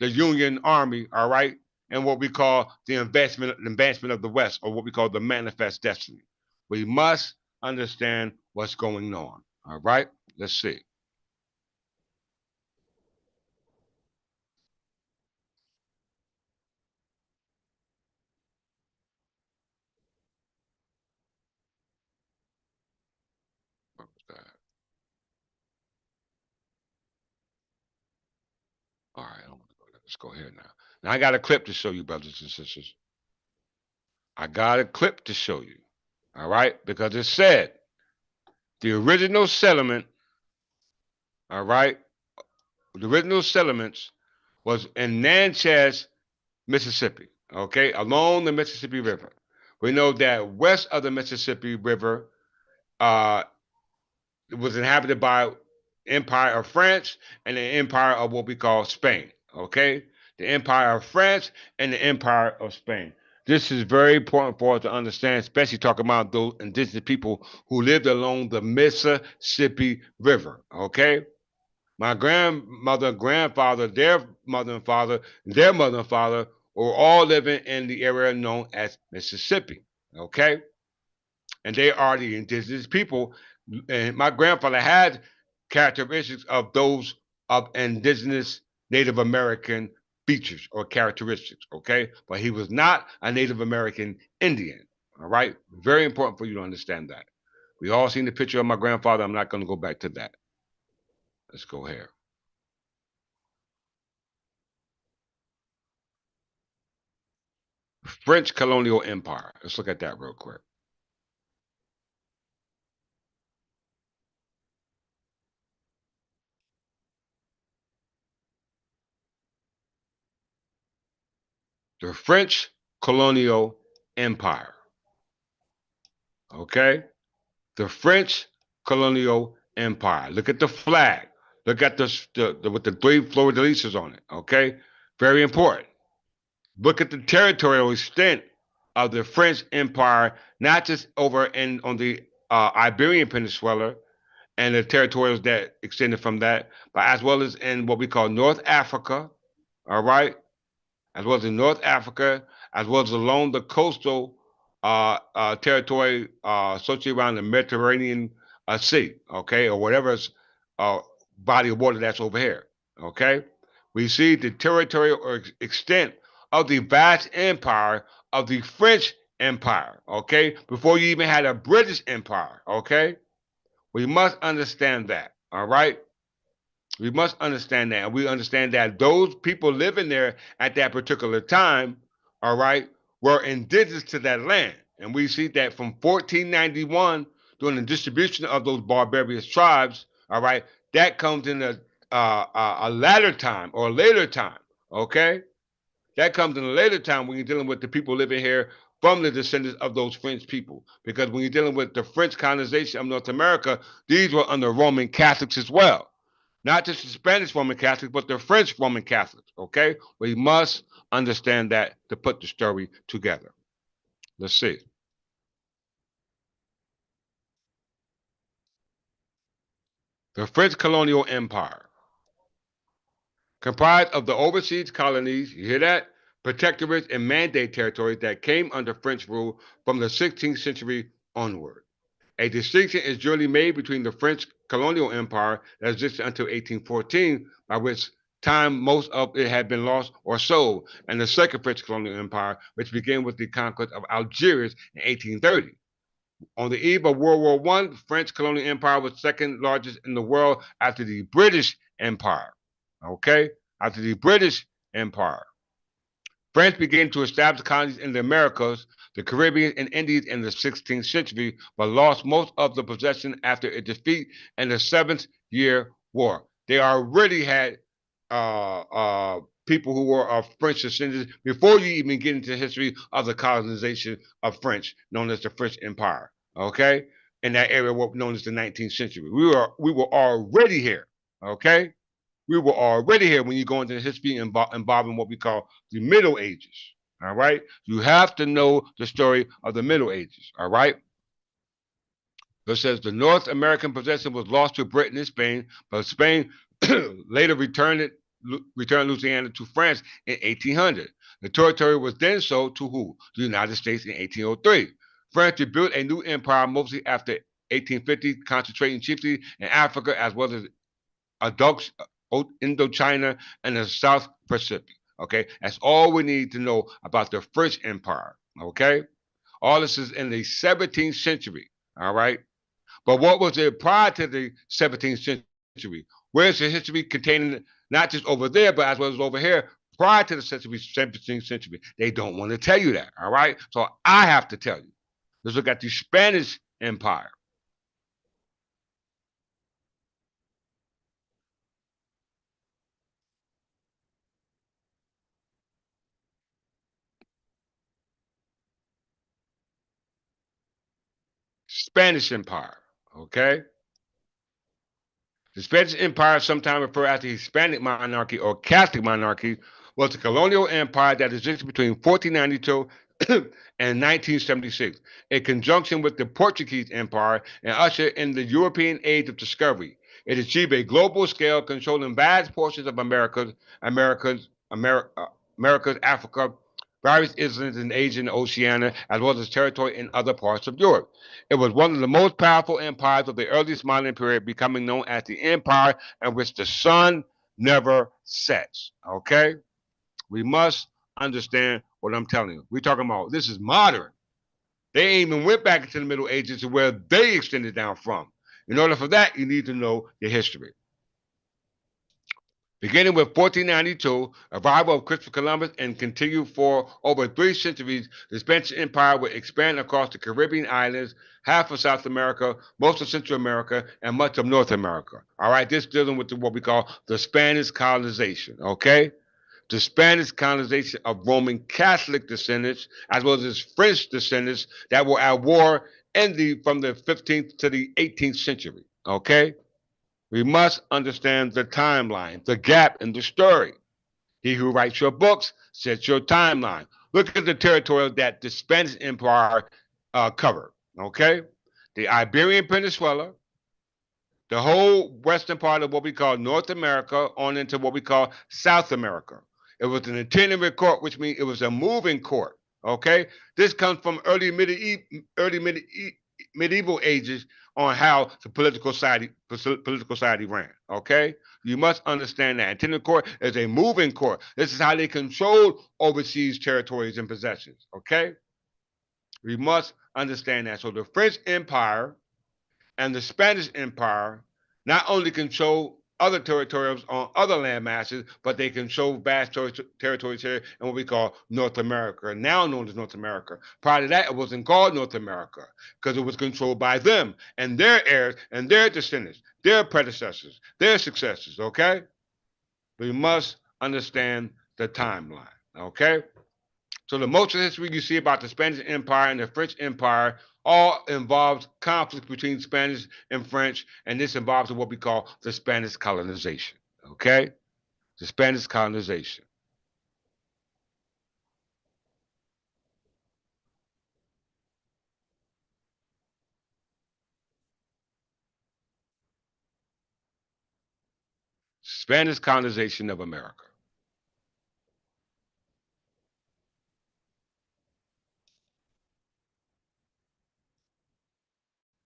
the Union Army? All right, and what we call the advancement of the West, or what we call the manifest destiny. We must understand what's going on. All right, let's see. All right, let's go here now. Now I got a clip to show you, brothers and sisters. I got a clip to show you. All right, because it said the original settlement. All right, the original settlements was in Natchez, Mississippi, okay, along the Mississippi River. We know that west of the Mississippi River, uh, was inhabited by Empire of France and the Empire of what we call Spain. Okay, the Empire of France and the Empire of Spain. This is very important for us to understand, especially talking about those indigenous people who lived along the Mississippi River. Okay, my grandmother, grandfather, their mother and father, their mother and father were all living in the area known as Mississippi. Okay, and they are the indigenous people. And my grandfather had characteristics of those of indigenous Native American features or characteristics, okay? But he was not a Native American Indian, all right? Very important for you to understand that. We all seen the picture of my grandfather. I'm not going to go back to that. Let's go here. French colonial empire. Let's look at that real quick. The French colonial empire, okay? The French colonial empire. Look at the flag. Look at the with the three fleur de lises on it. Okay, very important. Look at the territorial extent of the French empire, not just over in on the Iberian Peninsula and the territories that extended from that, but as well as in what we call North Africa. All right, as well as in North Africa, as well as along the coastal territory associated around the Mediterranean Sea, okay, or whatever uh, body of water that's over here, okay. We see the territorial extent of the vast empire of the French Empire, okay, before you even had a British Empire, okay. We must understand that, all right. We must understand that. And we understand that those people living there at that particular time, all right, were indigenous to that land. And we see that from 1491, during the distribution of those barbarous tribes, all right, that comes in a latter time or a later time, okay? That comes in a later time when you're dealing with the people living here from the descendants of those French people. Because when you're dealing with the French colonization of North America, these were under Roman Catholics as well. Not just the Spanish Roman Catholics, but the French Roman Catholics. Okay? We must understand that to put the story together. Let's see. The French colonial empire, comprised of the overseas colonies, you hear that? Protectorates and mandate territories that came under French rule from the 16th century onward. A distinction is generally made between the French colonial empire that existed until 1814, by which time most of it had been lost or sold, and the second French colonial empire, which began with the conquest of Algiers in 1830. On the eve of World War One, the French colonial empire was second largest in the world after the British Empire. Okay? After the British Empire. France began to establish colonies in the Americas, the Caribbean, and Indies in the 16th century, but lost most of the possession after a defeat in the Seventh Year War. They already had people who were of French descendants before you even get into the history of the colonization of French, known as the French Empire. Okay, in that area, what known as the 19th century, we were already here. Okay, we were already here when you go into history involving what we call the Middle Ages. All right. You have to know the story of the Middle Ages. All right. It says the North American possession was lost to Britain and Spain, but Spain later returned Louisiana to France in 1800. The territory was then sold to who? The United States in 1803. France rebuilt a new empire mostly after 1850, concentrating chiefly in Africa as well as adults, Indochina, and the South Pacific. Okay, that's all we need to know about the French Empire. Okay, all this is in the 17th century. All right, but what was it prior to the 17th century? Where's the history containing not just over there, but as well as over here prior to the 17th century? They don't want to tell you that. All right, so I have to tell you. Let's look at the Spanish Empire. Spanish Empire. Okay, The Spanish Empire, sometimes referred as the Hispanic monarchy or Catholic monarchy, was a colonial empire that existed between 1492 and 1976, in conjunction with the Portuguese Empire and ushered in the European Age of Discovery. It achieved a global scale, controlling vast portions of America's Africa, various islands in Asia and Oceania, as well as territory in other parts of Europe. It was one of the most powerful empires of the earliest modern period, becoming known as the empire in which the sun never sets. Okay? We must understand what I'm telling you. We're talking about this is modern. They ain't even went back into the Middle Ages to where they extended down from. In order for that, you need to know your history. Beginning with 1492, arrival of Christopher Columbus, and continued for over 3 centuries, the Spanish Empire would expand across the Caribbean islands, half of South America, most of Central America, and much of North America. All right, this dealing with what we call the Spanish colonization. Okay, the Spanish colonization of Roman Catholic descendants, as well as French descendants that were at war from the 15th to the 18th century. Okay, we must understand the timeline, the gap in the story. He who writes your books sets your timeline. Look at the territory that the Spanish Empire covered. Okay, the Iberian Peninsula, the whole western part of what we call North America, on into what we call South America. It was an itinerant court, which means it was a moving court. Okay, this comes from medieval ages on how the political society ran. Okay, you must understand that itinerant court is a moving court. This is how they control overseas territories and possessions. Okay, we must understand that. So the French Empire and the Spanish Empire not only control other territories on other land masses, but they control vast territories here in what we call North America, now known as North America. Prior to that, it wasn't called North America because it was controlled by them and their heirs and their descendants, their predecessors, their successors. Okay, we must understand the timeline. Okay, so the most of history you see about the Spanish Empire and the French Empire all involves conflicts between Spanish and French, and this involves what we call the Spanish colonization. Okay? The Spanish colonization. Spanish colonization of America.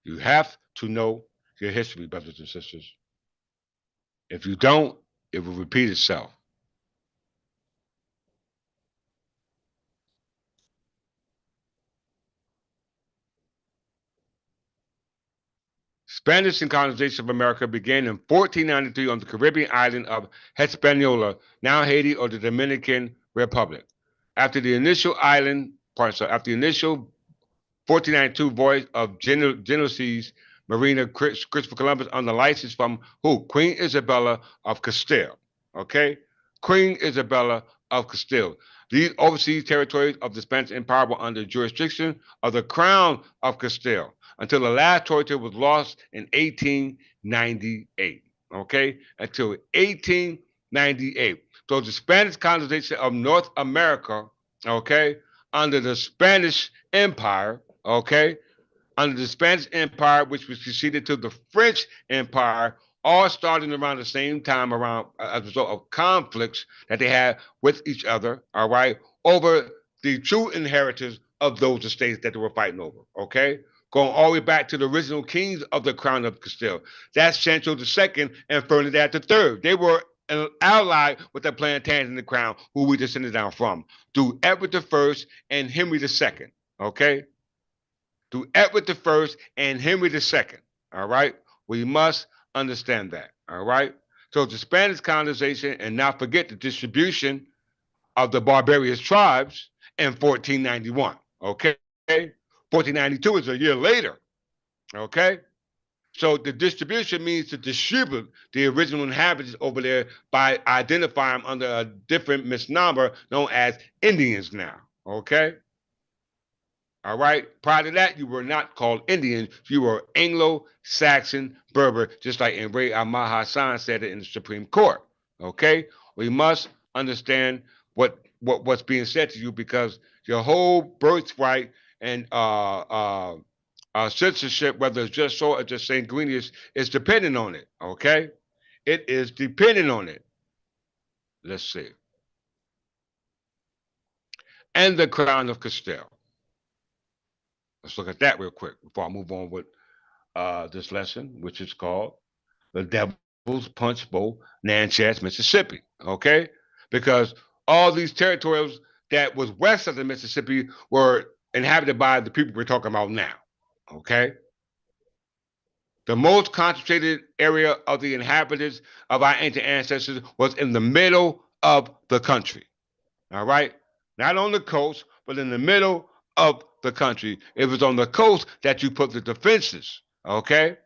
You have to know your history, brothers and sisters. If you don't, it will repeat itself. Spanish colonization of America began in 1493 on the Caribbean island of Hispaniola, now Haiti or the Dominican Republic. After the initial after the initial 1492 voyage of Genoese mariner Christopher Columbus under license from who? Queen Isabella of Castile. Okay? Queen Isabella of Castile. These overseas territories of the Spanish Empire were under jurisdiction of the Crown of Castile until the last territory was lost in 1898. Okay? Until 1898. So the Spanish colonization of North America, okay, under the Spanish Empire, okay, under the Spanish Empire, which was succeeded to the French Empire, all starting around the same time, around as a result of conflicts that they had with each other, all right, over the true inheritors of those estates that they were fighting over, okay? Going all the way back to the original kings of the Crown of Castile. That's Sancho II and Ferdinand III. They were allied with the Plantagenets in the crown, who we descended down from, through Edward I and Henry II, okay? Through Edward I and Henry II. All right, we must understand that. All right, so the Spanish colonization, and not forget the distribution of the barbarous tribes in 1491. Okay, 1492 is a year later. Okay, so the distribution means to distribute the original inhabitants over there by identifying them under a different misnomer known as Indians now. Okay, All right. Prior to that, you were not called Indians. You were Anglo-Saxon Berber, just like Ray Ahmad Hassan said it in the Supreme Court. Okay. We must understand what's being said to you, because your whole birthright and citizenship, whether it's just so or just sanguineous, is dependent on it. Okay. It is dependent on it. Let's see. And the crown of Castile. Let's look at that real quick before I move on with this lesson, which is called the Devil's Punch Bowl, Natchez, Mississippi. Okay, because all these territories that was west of the Mississippi were inhabited by the people we're talking about now. Okay, the most concentrated area of the inhabitants of our ancient ancestors was in the middle of the country. All right, not on the coast, but in the middle of the country. It was on the coast that you put the defenses. Okay,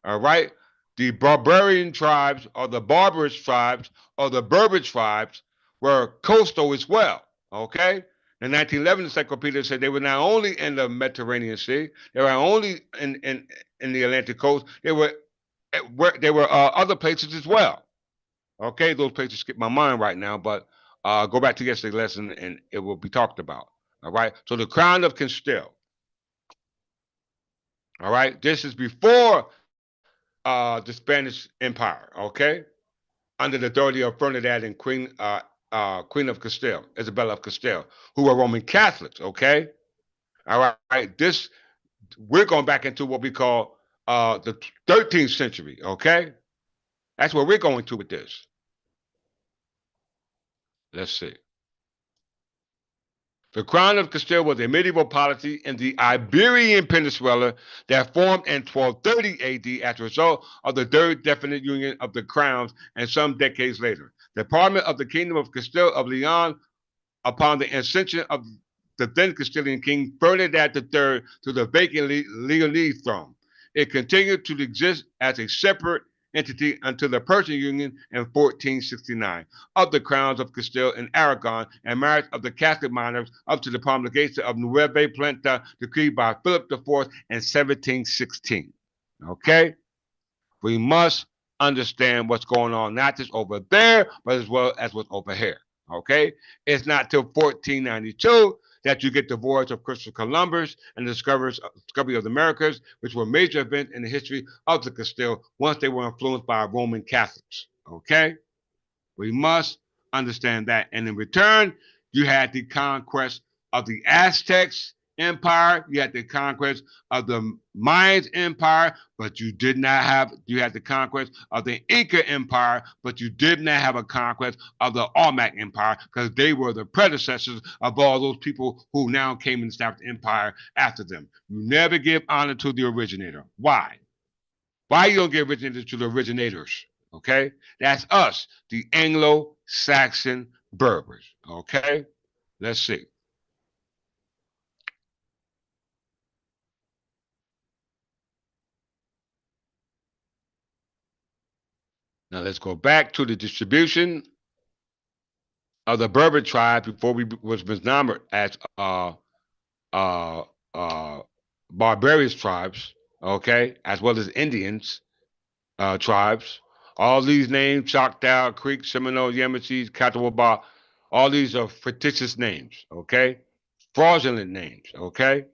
all right. The barbarian tribes, or the barbarous tribes, or the Berber tribes were coastal as well. Okay. The 1911 encyclopedia said they were not only in the Mediterranean Sea, they were only in the Atlantic coast. There were other places as well. Okay, those places skip my mind right now, but go back to yesterday's lesson and it will be talked about. All right. So the crown of Castile. All right. This is before the Spanish Empire. Okay, under the authority of Ferdinand and Queen of Castile, Isabella of Castile, who were Roman Catholics. Okay. All right. This we're going back into what we call the 13th century. Okay. That's where we're going to with this. Let's see. The crown of Castile was a medieval polity in the Iberian Peninsula that formed in 1230 AD as a result of the third definite union of the crowns, and some decades later. The Parliament of the Kingdom of Castile of Leon, upon the ascension of the then Castilian king Ferdinand III to the vacant Leonese throne. It continued to exist as a separate entity until the Persian Union in 1469 of the crowns of Castile and Aragon and marriage of the Catholic monarchs up to the promulgation of Nueva Planta decree by Philip IV in 1716. Okay? We must understand what's going on, not just over there, but as well as what's over here. Okay? It's not till 1492 that you get the voyage of Christopher Columbus and the discovery of the Americas, which were major events in the history of the Castile once they were influenced by Roman Catholics. Okay? We must understand that. And in return, you had the conquest of the Aztecs Empire, you had the conquest of the Mayans Empire, but you had the conquest of the Inca Empire, but you did not have a conquest of the Olmec Empire, because they were the predecessors of all those people who now came and established empire after them. You never give honor to the originator. Why? Why you don't give originator to the originators? Okay? That's us, the Anglo-Saxon Berbers. Okay? Let's see. Now let's go back to the distribution of the Berber tribe before we was misnomered as uh, barbarous tribes, okay, as well as Indians tribes. All these names, Choctaw, Creek, Seminole, Yamasee, Catawba, all these are fictitious names, okay? Fraudulent names, okay?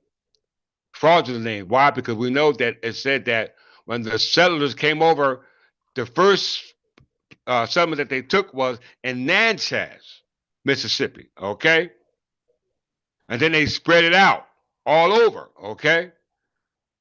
Fraudulent names. Why? Because we know that it said that when the settlers came over, the first settlement that they took was in Natchez, Mississippi, okay? And then they spread it out all over, okay?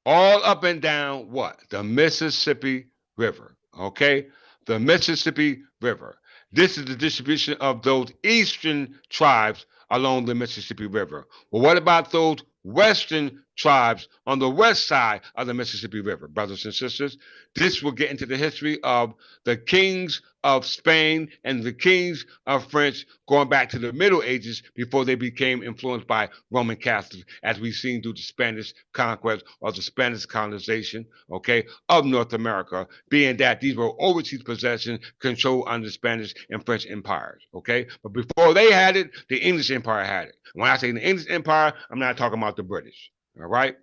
All up and down what? The Mississippi River, okay? The Mississippi River. This is the distribution of those eastern tribes along the Mississippi River. Well, what about those western tribes on the west side of the Mississippi River, brothers and sisters. This will get into the history of the kings of Spain and the kings of France going back to the Middle Ages before they became influenced by Roman Catholics, as we've seen through the Spanish conquest or the Spanish colonization, okay, of North America, being that these were overseas possessions controlled under the Spanish and French empires, okay? But before they had it, the English Empire had it. When I say the English Empire, I'm not talking about the British, all right?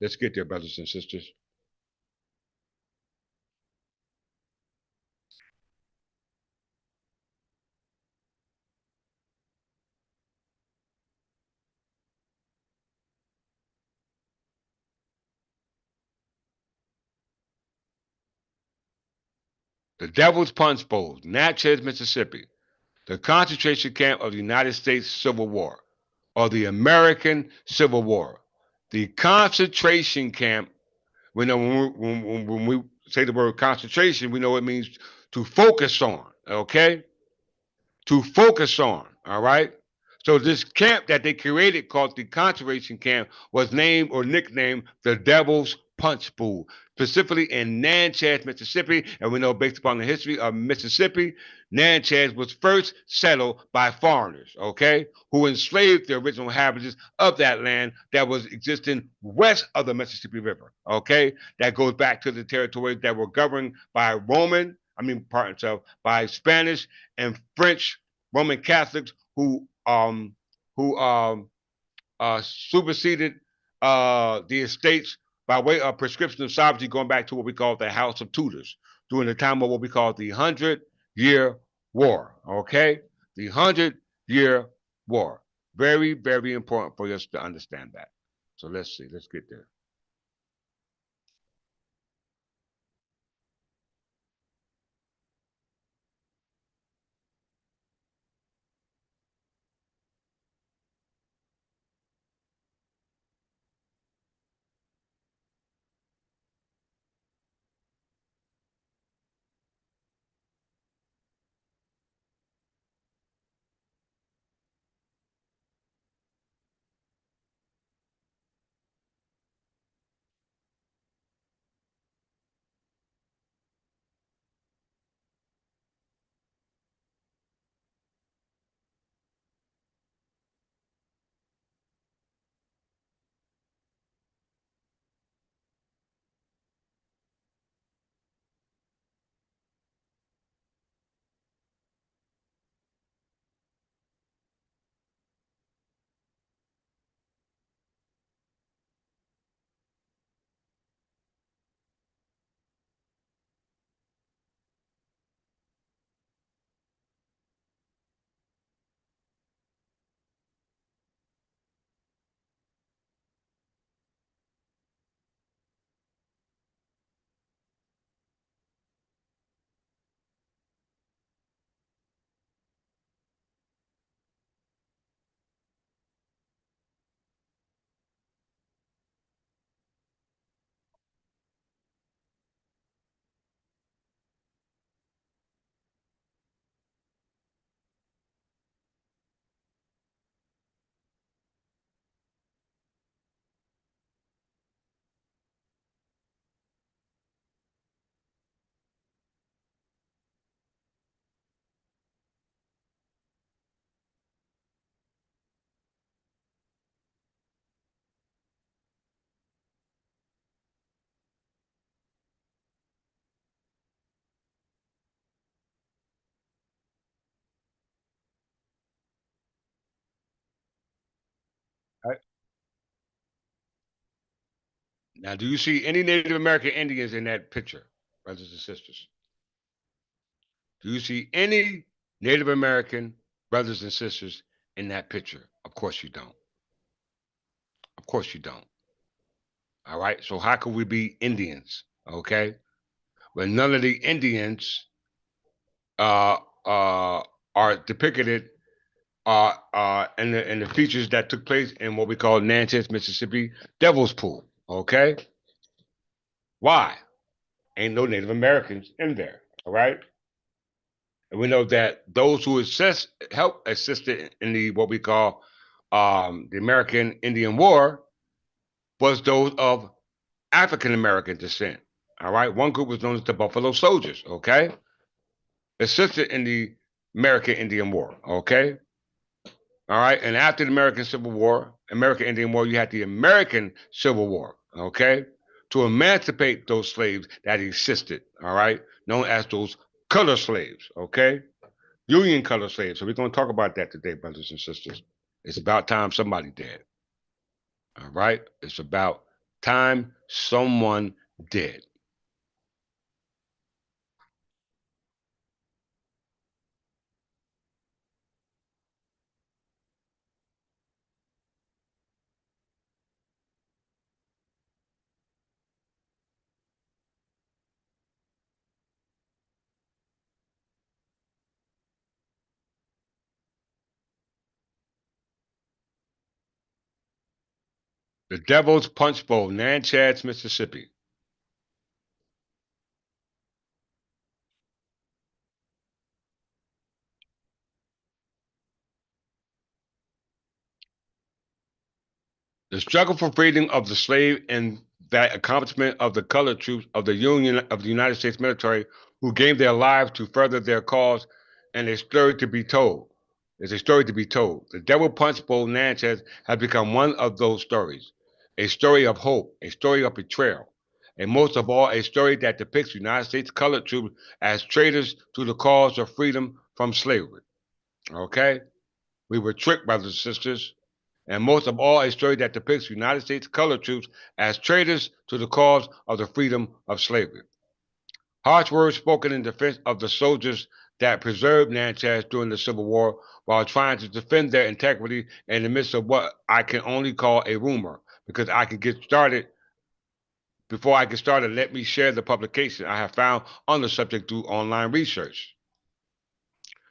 Let's get there, brothers and sisters. The Devil's Punch Bowl, Natchez, Mississippi, the concentration camp of the United States Civil War, or the American Civil War. The concentration camp, we know when we say the word concentration, we know it means to focus on, okay? To focus on. All right. So this camp that they created called the concentration camp was named or nicknamed the Devil's Punch Bowl, specifically in Natchez, Mississippi. And we know based upon the history of Mississippi, Natchez was first settled by foreigners, okay, who enslaved the original inhabitants of that land that was existing west of the Mississippi River, okay. That goes back to the territories that were governed by pardon myself, by Spanish and French Roman Catholics who superseded the estates by way of prescription of sovereignty, going back to what we call the House of Tudors during the time of what we call the 100-Year War. Okay, the 100-Year War. Very, very important for us to understand that. So let's see. Let's get there. All right. Now, do you see any Native American Indians in that picture, brothers and sisters? Do you see any Native American brothers and sisters in that picture? Of course you don't. Of course you don't. All right. So how could we be Indians? Okay. When none of the Indians uh, uh, are depicted in the features that took place in what we call Natchez, Mississippi Devil's Pool. Okay. Why? Ain't no Native Americans in there. All right. And we know that those who help assisted in the what we call the American Indian War was those of African American descent. All right. One group was known as the Buffalo Soldiers. Okay. Assisted in the American Indian War. Okay. All right. And after the American Civil War, American Indian War, you had the American Civil War. Okay. To emancipate those slaves that existed. All right. Known as those color slaves. Okay. Union color slaves. So we're going to talk about that today, brothers and sisters. It's about time somebody did. All right. It's about time someone did. The Devil's Punch Bowl, Natchez, Mississippi. The struggle for freedom of the slave and that accomplishment of the colored troops of the Union of the United States military who gave their lives to further their cause and a story to be told. There's a story to be told. The Devil Punch Bowl Natchez has become one of those stories. A story of hope, a story of betrayal, and most of all, a story that depicts United States colored troops as traitors to the cause of freedom from slavery. Okay? We were tricked, brothers and sisters, and most of all, a story that depicts United States colored troops as traitors to the cause of the freedom of slavery. Harsh words spoken in defense of the soldiers that preserved Natchez during the Civil War while trying to defend their integrity in the midst of what I can only call a rumor. Because I can get started, before I get started, let me share the publication I have found on the subject through online research.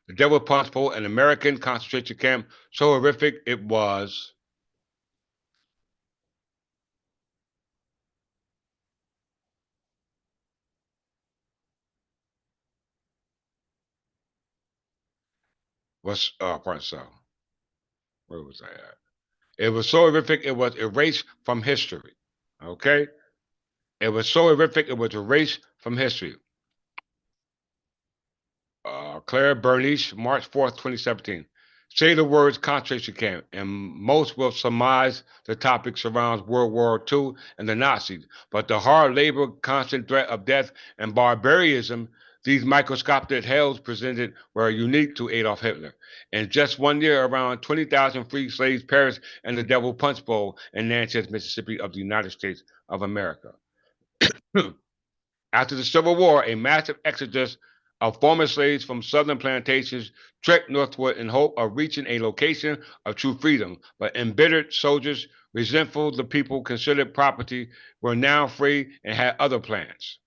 The Devil Punch Bowl, an American concentration camp, so horrific it was pardon, so where was I at? It was so horrific it was erased from history. Okay? It was so horrific it was erased from history. Claire Bernice, March 4th, 2017. Say the words concentration camp, and most will surmise the topic surrounds World War II and the Nazis. But the hard labor, constant threat of death, and barbarism these microscopic hells presented were unique to Adolf Hitler. In just 1 year, around 20,000 free slaves perished in the Devil Punch Bowl in Natchez, Mississippi of the United States of America. After the Civil War, a massive exodus of former slaves from southern plantations trekked northward in hope of reaching a location of true freedom. But embittered soldiers, resentful of the people considered property, were now free and had other plans.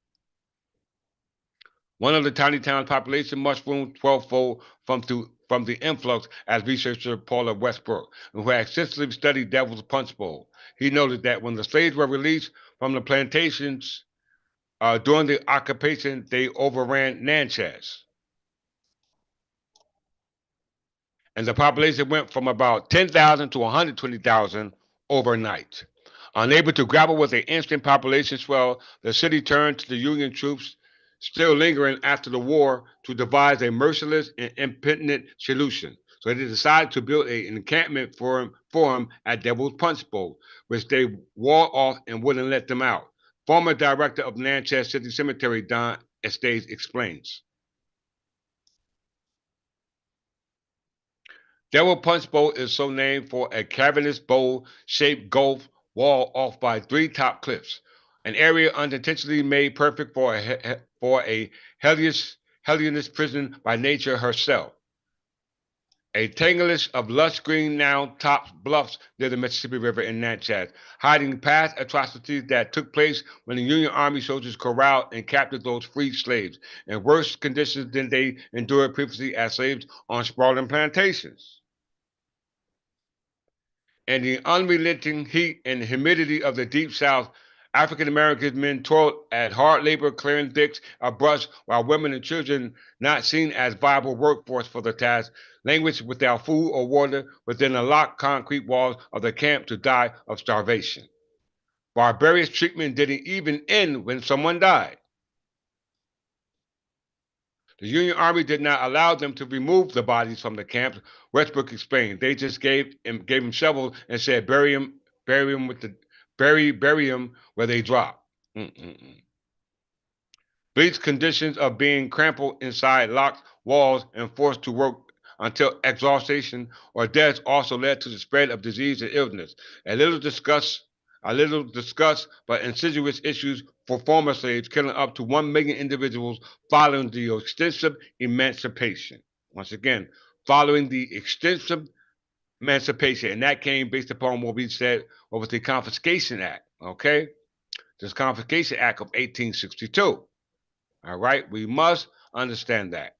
One of the tiny town's population mushroomed 12-fold from the influx, as researcher Paula Westbrook, who had extensively studied Devil's Punch Bowl. He noted that when the slaves were released from the plantations, during the occupation, they overran Natchez, and the population went from about 10,000 to 120,000 overnight. Unable to grapple with the instant population swell, the city turned to the Union troops still lingering after the war to devise a merciless and impotent solution. So they decided to build an encampment for him at Devil's Punch Bowl, which they walled off and wouldn't let them out. Former director of Natchez City Cemetery, Don Estes, explains. Devil Punch Bowl is so named for a cavernous bowl-shaped gulf wall off by three top cliffs, an area unintentionally made perfect for a hellish prison by nature herself. A tanglage of lush green now tops bluffs near the Mississippi River in Natchez, hiding past atrocities that took place when the Union Army soldiers corralled and captured those freed slaves in worse conditions than they endured previously as slaves on sprawling plantations. In the unrelenting heat and humidity of the deep south, African American men toiled at hard labor clearing thicks of brush, while women and children, not seen as viable workforce for the task, languished without food or water within the locked concrete walls of the camp to die of starvation. Barbarous treatment didn't even end when someone died. The Union Army did not allow them to remove the bodies from the camps. Westbrook explained. They just gave him shovels and said bury him with the bury him where they drop. Mm-mm-mm. Bleak conditions of being cramped inside locked walls and forced to work until exhaustion or death also led to the spread of disease and illness. A little discussed, but insidious issues for former slaves, killing up to 1 million individuals following the extensive emancipation. Once again, following the extensive emancipation, and that came based upon what we said, what was the Confiscation Act, okay? This Confiscation Act of 1862. All right, we must understand that.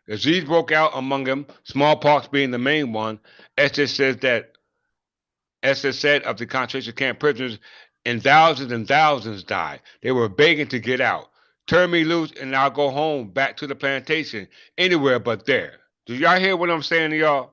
Disease broke out among them, smallpox being the main one. Estes says that Estes said of the concentration camp prisoners, and thousands died. They were begging to get out. Turn me loose and I'll go home, back to the plantation, anywhere but there. Do y'all hear what I'm saying to y'all?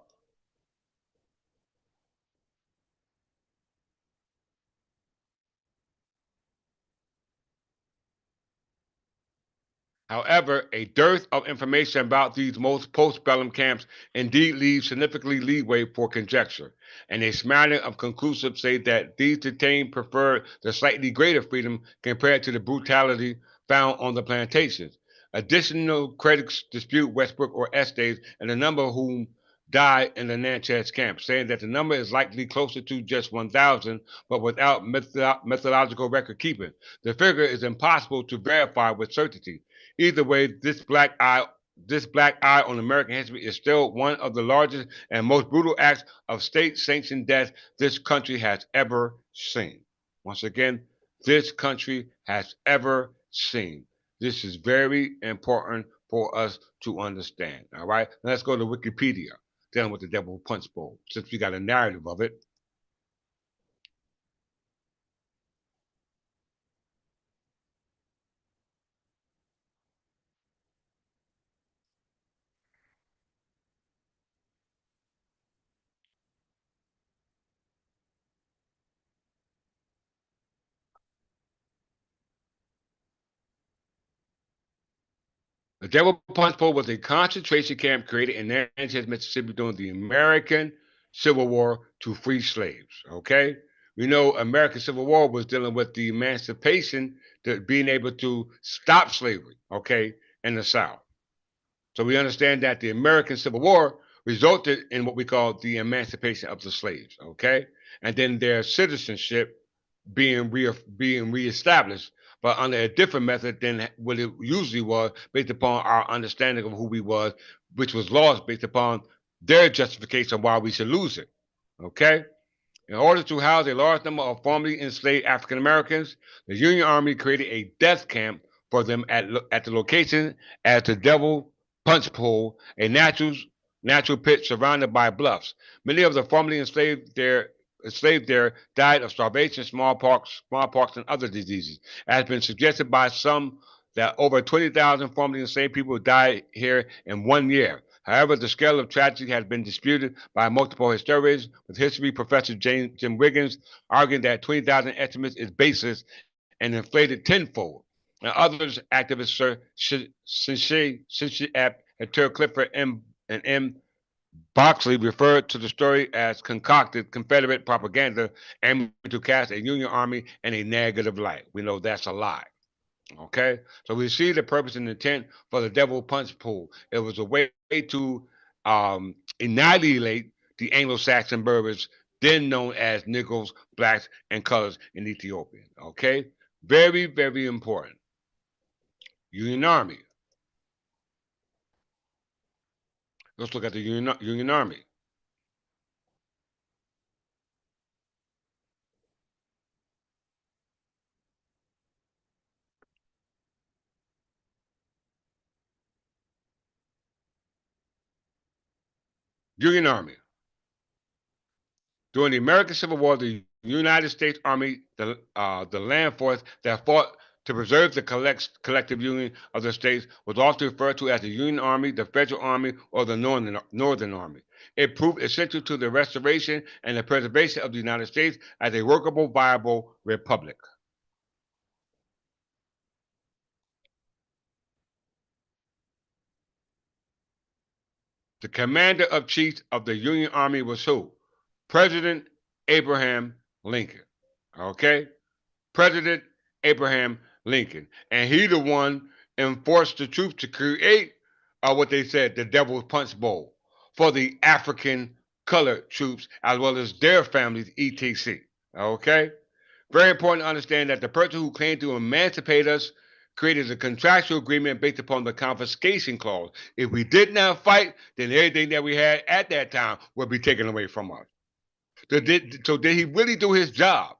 However, a dearth of information about these most postbellum camps indeed leaves significantly leeway for conjecture, and a smattering of conclusive say that these detained preferred the slightly greater freedom compared to the brutality found on the plantations. Additional critics dispute Westbrook or Estes and the number of whom died in the Natchez camp, saying that the number is likely closer to just 1,000, but without methodological record keeping. The figure is impossible to verify with certainty. Either way, this black eye on American history is still one of the largest and most brutal acts of state-sanctioned death this country has ever seen. Once again, this country has ever seen. This is very important for us to understand. All right, now let's go to Wikipedia, dealing with the Devil Punch Bowl, since we got a narrative of it. The Devil Punch Bowl was a concentration camp created in Natchez, Mississippi during the American Civil War to free slaves. Okay? We know American Civil War was dealing with the emancipation, being able to stop slavery, okay, in the South. So we understand that the American Civil War resulted in what we call the emancipation of the slaves, okay? And then their citizenship being reestablished, but under a different method than what it usually was, based upon our understanding of who we was, which was lost based upon their justification of why we should lose it. Okay? In order to house a large number of formerly enslaved African Americans, the Union Army created a death camp for them at the location as the Devil Punch Bowl, a natural pit surrounded by bluffs. Many of the formerly enslaved there died of starvation, smallpox, and other diseases. It has been suggested by some that over 20,000 formerly enslaved people died here in 1 year. However, the scale of tragedy has been disputed by multiple historians, with history professor Jim Wiggins arguing that 20,000 estimates is baseless and inflated tenfold. And others, activists Sir Sinshi App and Terry Clifford and M. Boxley, referred to the story as concocted Confederate propaganda aiming to cast a Union Army in a negative light. We know that's a lie. Okay, so we see the purpose and intent for the Devil Punch Pool. It was a way to annihilate the Anglo-Saxon Berbers, then known as Negroes, blacks, and colors in Ethiopia. Okay, very, very important. Union Army. Let's look at the Union Army. Union Army. During the American Civil War, the United States Army, the land force that fought to preserve the collective union of the states, was often referred to as the Union Army, the Federal Army, or the Northern Army. It proved essential to the restoration and the preservation of the United States as a workable, viable republic. The commander of chiefs of the Union Army was who? President Abraham Lincoln. Okay? President Abraham Lincoln. And he the one enforced the troops to create what they said, the Devil's Punch Bowl for the African colored troops as well as their families, etc. Okay? Very important to understand that the person who claimed to emancipate us created a contractual agreement based upon the confiscation clause. If we did not fight, then everything that we had at that time would be taken away from us. So did he really do his job?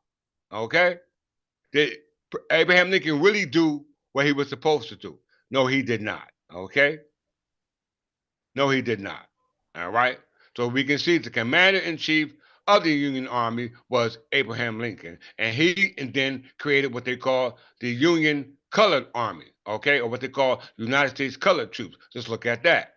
Okay? Did Abraham Lincoln really do what he was supposed to do? No, he did not. Okay? No, he did not. All right? So we can see the commander in chief of the Union Army was Abraham Lincoln. And then created what they call the Union Colored Army, okay? Or what they call United States Colored Troops. Just look at that.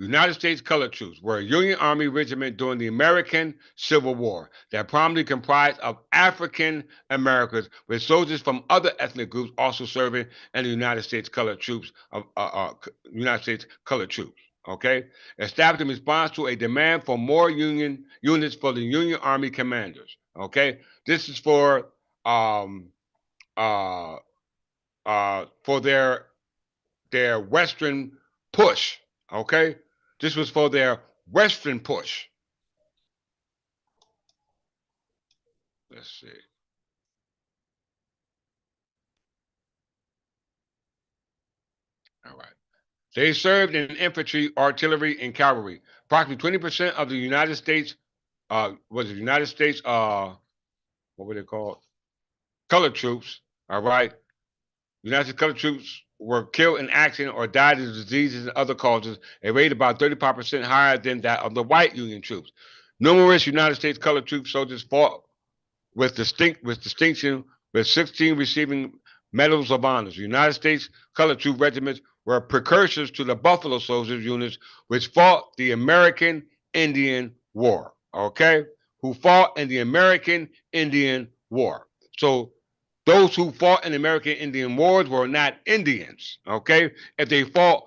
United States Colored Troops were a Union Army regiment during the American Civil War that primarily comprised of African Americans, with soldiers from other ethnic groups also serving in the United States Colored Troops. United States Colored Troops. Okay, established in response to a demand for more Union units for the Union Army commanders. Okay, this is um, uh, for their Western push. Okay, this was for their Western push. Let's see. All right. They served in infantry, artillery, and cavalry. Approximately 20% of the United States was the United States what were they called? Colored troops. All right. United States colored troops were killed in action or died of diseases and other causes, a rate about 35% higher than that of the white Union troops. Numerous United States colored troop soldiers fought with distinction, with 16 receiving medals of honor. The United States colored troop regiments were precursors to the Buffalo Soldiers units, which fought the American Indian War. Okay, who fought in the American Indian War. So those who fought in the American Indian Wars were not Indians. Okay, if they fought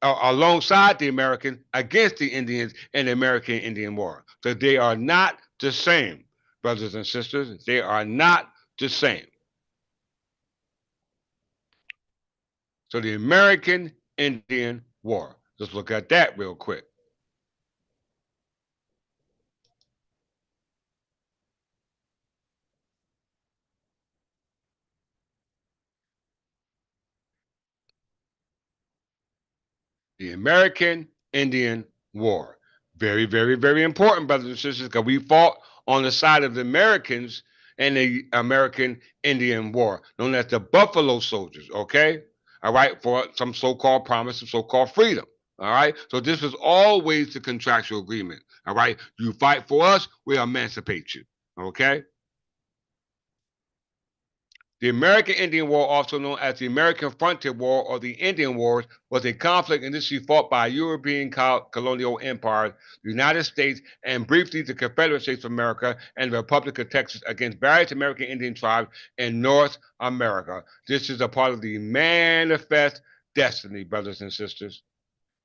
alongside the Americans against the Indians in the American Indian War. So they are not the same, brothers and sisters. They are not the same. So the American Indian War. Let's look at that real quick. The American Indian War. Very, very, very important, brothers and sisters, because we fought on the side of the Americans in the American Indian War, known as the Buffalo Soldiers, okay? All right, for some so-called promise of so-called freedom. All right, so this was always the contractual agreement. All right, you fight for us, we emancipate you. Okay, the American Indian War, also known as the American Frontier War or the Indian Wars, was a conflict initially fought by European colonial empires, the United States, and briefly the Confederate States of America and the Republic of Texas against various American Indian tribes in North America. This is a part of the Manifest Destiny, brothers and sisters.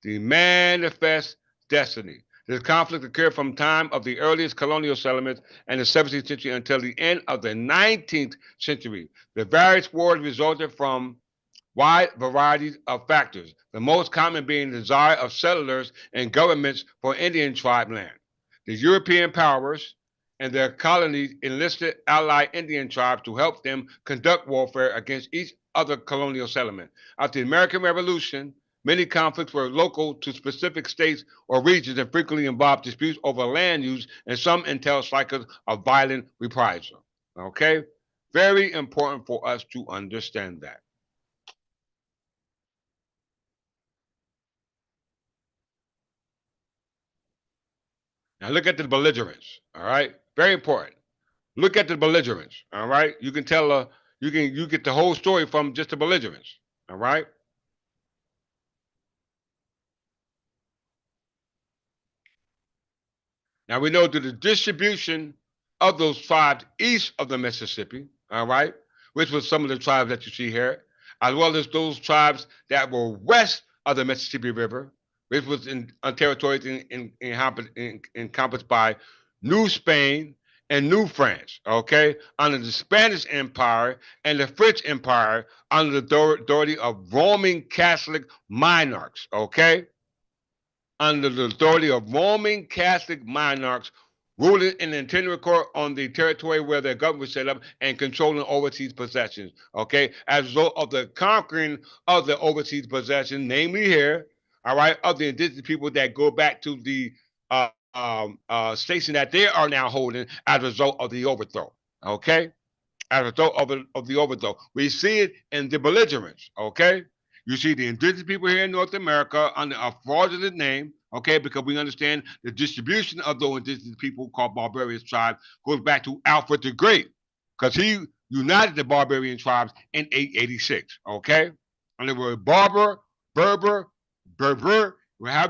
The Manifest Destiny. This conflict occurred from time of the earliest colonial settlements in the 17th century until the end of the 19th century. The various wars resulted from wide varieties of factors, the most common being the desire of settlers and governments for Indian tribe land. The European powers and their colonies enlisted allied Indian tribes to help them conduct warfare against each other colonial settlement. After the American Revolution, many conflicts were local to specific states or regions and frequently involved disputes over land use, and some entailed cycles of violent reprisal. Okay? Very important for us to understand that. Now look at the belligerents. All right, very important. Look at the belligerents. All right, you can tell. You get the whole story from just the belligerents. All right. Now we know that the distribution of those tribes east of the Mississippi, all right, which was some of the tribes that you see here, as well as those tribes that were west of the Mississippi River, which was in territories encompassed by New Spain and New France, okay, under the Spanish Empire and the French Empire under the authority of Roman Catholic monarchs, okay, under the authority of Roman Catholic monarchs ruling in the interior court on the territory where their government was set up and controlling overseas possessions. Okay, as a result of the conquering of the overseas possessions, namely here, all right, of the indigenous people that go back to the station that they are now holding as a result of the overthrow. Okay, as a result of the overthrow. We see it in the belligerents, okay? You see the indigenous people here in North America under a fraudulent name, okay, because we understand the distribution of those indigenous people called barbarian tribes goes back to Alfred the Great, because he united the barbarian tribes in 886, okay? And they were Berber, however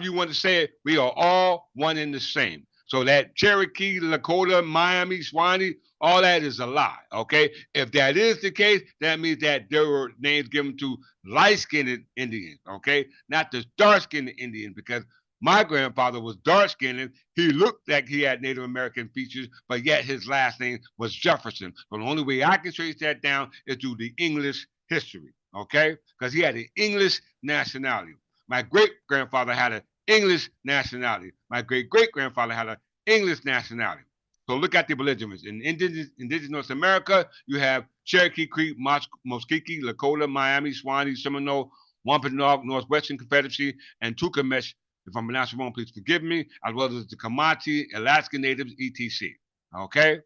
you want to say it, we are all one and the same. So that Cherokee, Lakota, Miami, Swanee, all that is a lie, okay? If that is the case, that means that there were names given to light-skinned Indians, okay? Not the dark-skinned Indians, because my grandfather was dark-skinned. He looked like he had Native American features, but yet his last name was Jefferson. So the only way I can trace that down is through the English history, okay? Because he had an English nationality. My great-grandfather had an English nationality. My great-great-grandfather had an English nationality. So look at the belligerents. In indigenous North America, you have Cherokee Creek, Muscogee, Lakota, Miami, Swanee, Seminole, Wampanoag, Northwestern Confederacy, and Tukamesh. If I'm pronouncing wrong, please forgive me, as well as the Comanche, Alaska Natives, etc. Okay?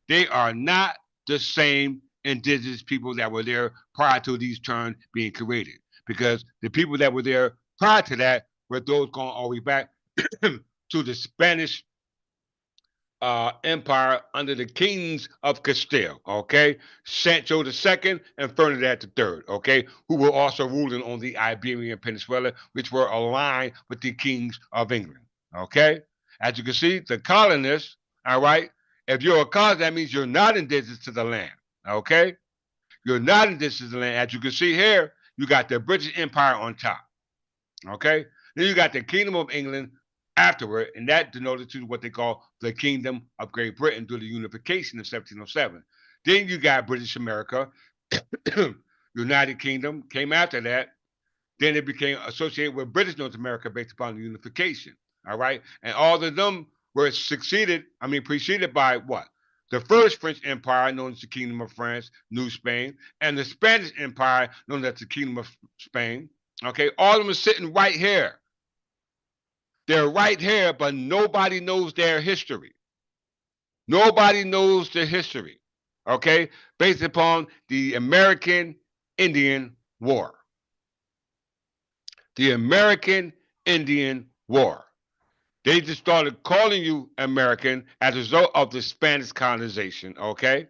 They are not the same indigenous people that were there prior to these terms being created. Because the people that were there prior to that were those going all the way back to the Spanish empire under the kings of Castile, okay? Sancho II and Ferdinand III, okay? Who were also ruling on the Iberian Peninsula, which were aligned with the kings of England, okay? As you can see, the colonists, all right? If you're a colonist, that means you're not indigenous to the land, okay? You're not indigenous to the land. As you can see here, you got the British Empire on top, okay? Then you got the Kingdom of England afterward, and that denoted to what they call the Kingdom of Great Britain through the unification of 1707. Then you got British America, United Kingdom came after that. Then it became associated with British North America based upon the unification. All right, and all of them were preceded by what? The first French Empire, known as the Kingdom of France, New Spain, and the Spanish Empire, known as the Kingdom of Spain. Okay, all of them are sitting right here. They're right here, but nobody knows their history. Nobody knows the history, okay, based upon the American Indian War. The American Indian War. They just started calling you American as a result of the Spanish colonization, okay?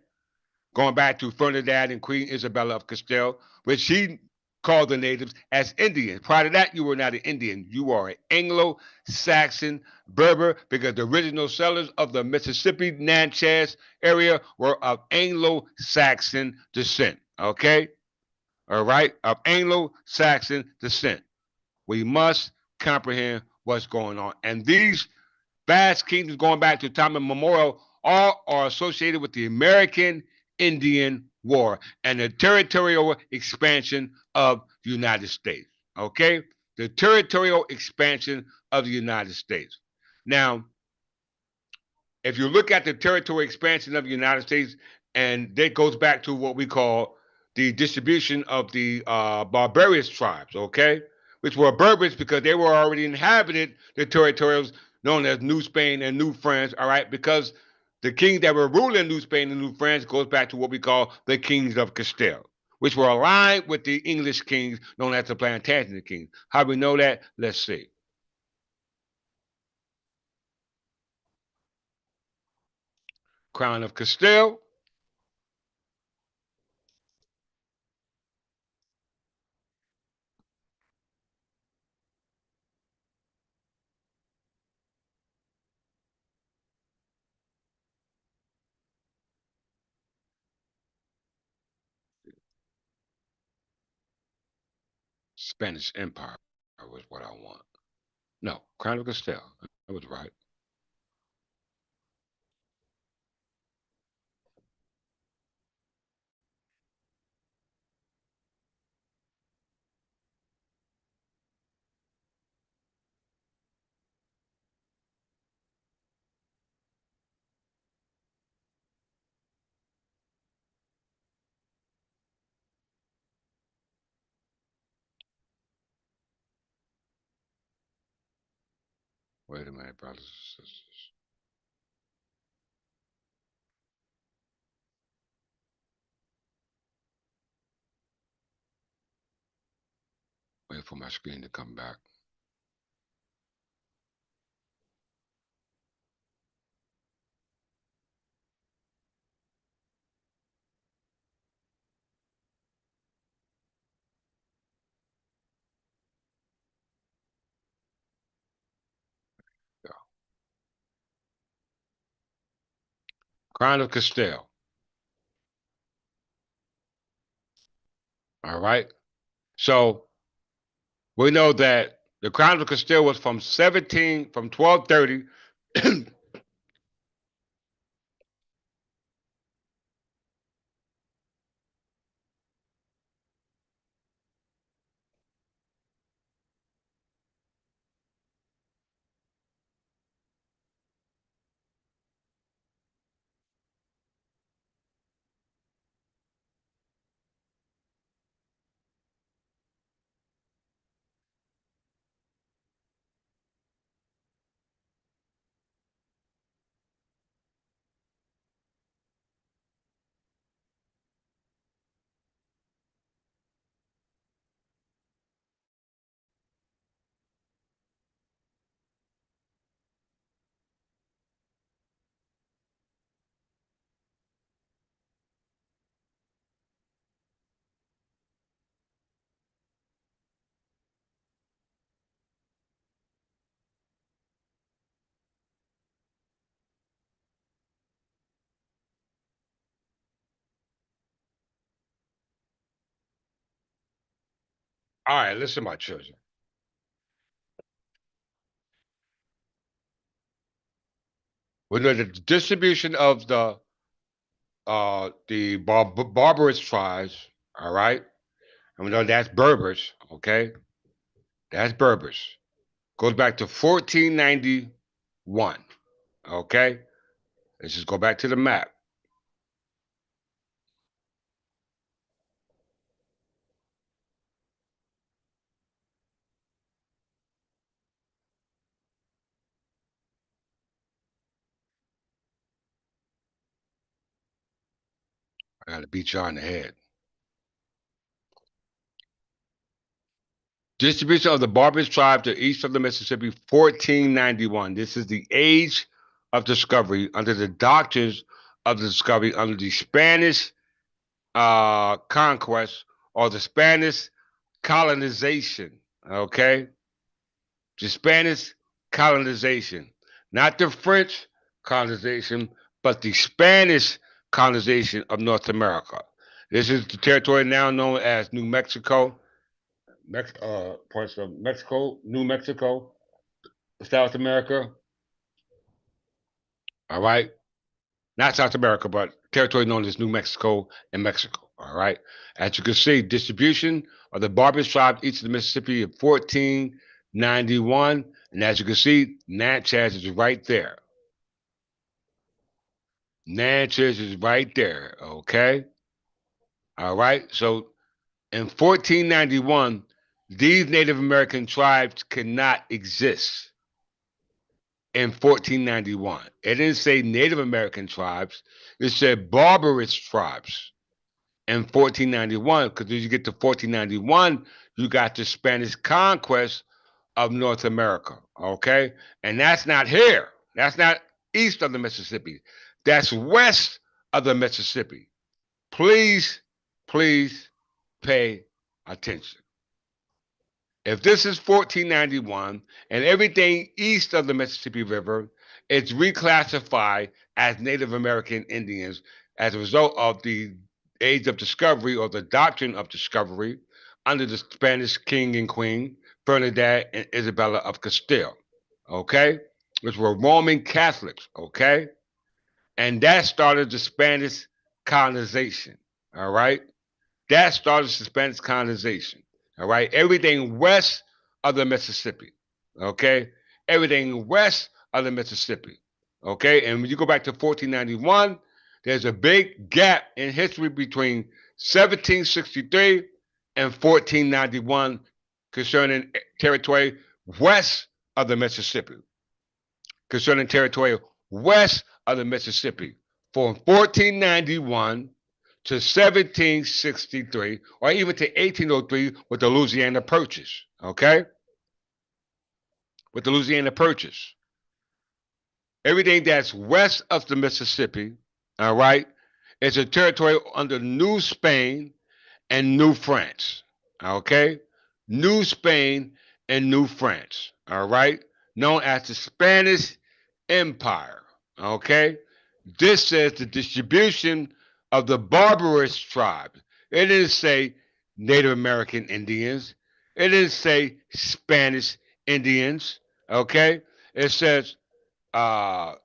Going back to Ferdinand and Queen Isabella of Castile, which she called the natives as Indians. Prior to that, you were not an Indian. You are an Anglo-Saxon Berber because the original settlers of the Mississippi Natchez area were of Anglo-Saxon descent. Okay? All right? Of Anglo-Saxon descent. We must comprehend what's going on. And these vast kingdoms going back to time immemorial all are associated with the American Indian War and the territorial expansion of the United States. Okay? The territorial expansion of the United States. Now, if you look at the territorial expansion of the United States, and that goes back to what we call the distribution of the barbarous tribes, okay? Which were Berbers because they were already inhabited the territories known as New Spain and New France, all right? Because the kings that were ruling New Spain and New France goes back to what we call the kings of Castile, which were aligned with the English kings known as the Plantagenet kings. How do we know that? Let's see. Crown of Castile, Spanish Empire was what I want. No, Crown of Castile. That was right. Wait a minute, brothers and sisters. Wait for my screen to come back. Yeah. Crown of Castile. All right. So we know that the Crown of Castile was from 1230. I All right, listen, my children. We know the distribution of the barbarous tribes. All right, and we know that's Berbers. Okay, that's Berbers. Goes back to 1491. Okay, let's just go back to the map. I got to beat y'all in the head. Distribution of the barbarous tribe to east of the Mississippi, 1491. This is the age of discovery under the doctrines of the discovery under the Spanish conquest or the Spanish colonization. Okay, the Spanish colonization, not the French colonization, but the Spanish colonization of North America. This is the territory now known as New Mexico, parts of Mexico, New Mexico, South America. All right, not South America, but territory known as New Mexico and Mexico. All right. As you can see, distribution of the barbarous tribe east of the Mississippi in 1491. And as you can see, Natchez is right there. Natchez is right there. Okay. All right. So in 1491, these Native American tribes cannot exist in 1491. It didn't say Native American tribes, it said barbarous tribes in 1491, because as you get to 1491, you got the Spanish conquest of North America. Okay. And that's not here. That's not east of the Mississippi. that's west of the Mississippi. Please, please pay attention. If this is 1491 and everything east of the Mississippi River is reclassified as Native American Indians as a result of the Age of Discovery or the Doctrine of Discovery under the Spanish King and Queen, Ferdinand and Isabella of Castile, okay? Which were Roman Catholics, okay? And that started the Spanish colonization, all right? That started the Spanish colonization. All right. Everything west of the Mississippi. Okay. Everything west of the Mississippi. Okay. And when you go back to 1491, there's a big gap in history between 1763 and 1491 concerning territory west of the Mississippi. Concerning territory west of the Mississippi. From 1491 to 1763, or even to 1803 with the Louisiana Purchase, okay? With the Louisiana Purchase. Everything that's west of the Mississippi, all right, is a territory under New Spain and New France, okay? New Spain and New France, all right? Known as the Spanish Empire, okay? This says the distribution of the barbarous tribes. It didn't say Native American Indians. It didn't say Spanish Indians. Okay? It says uh,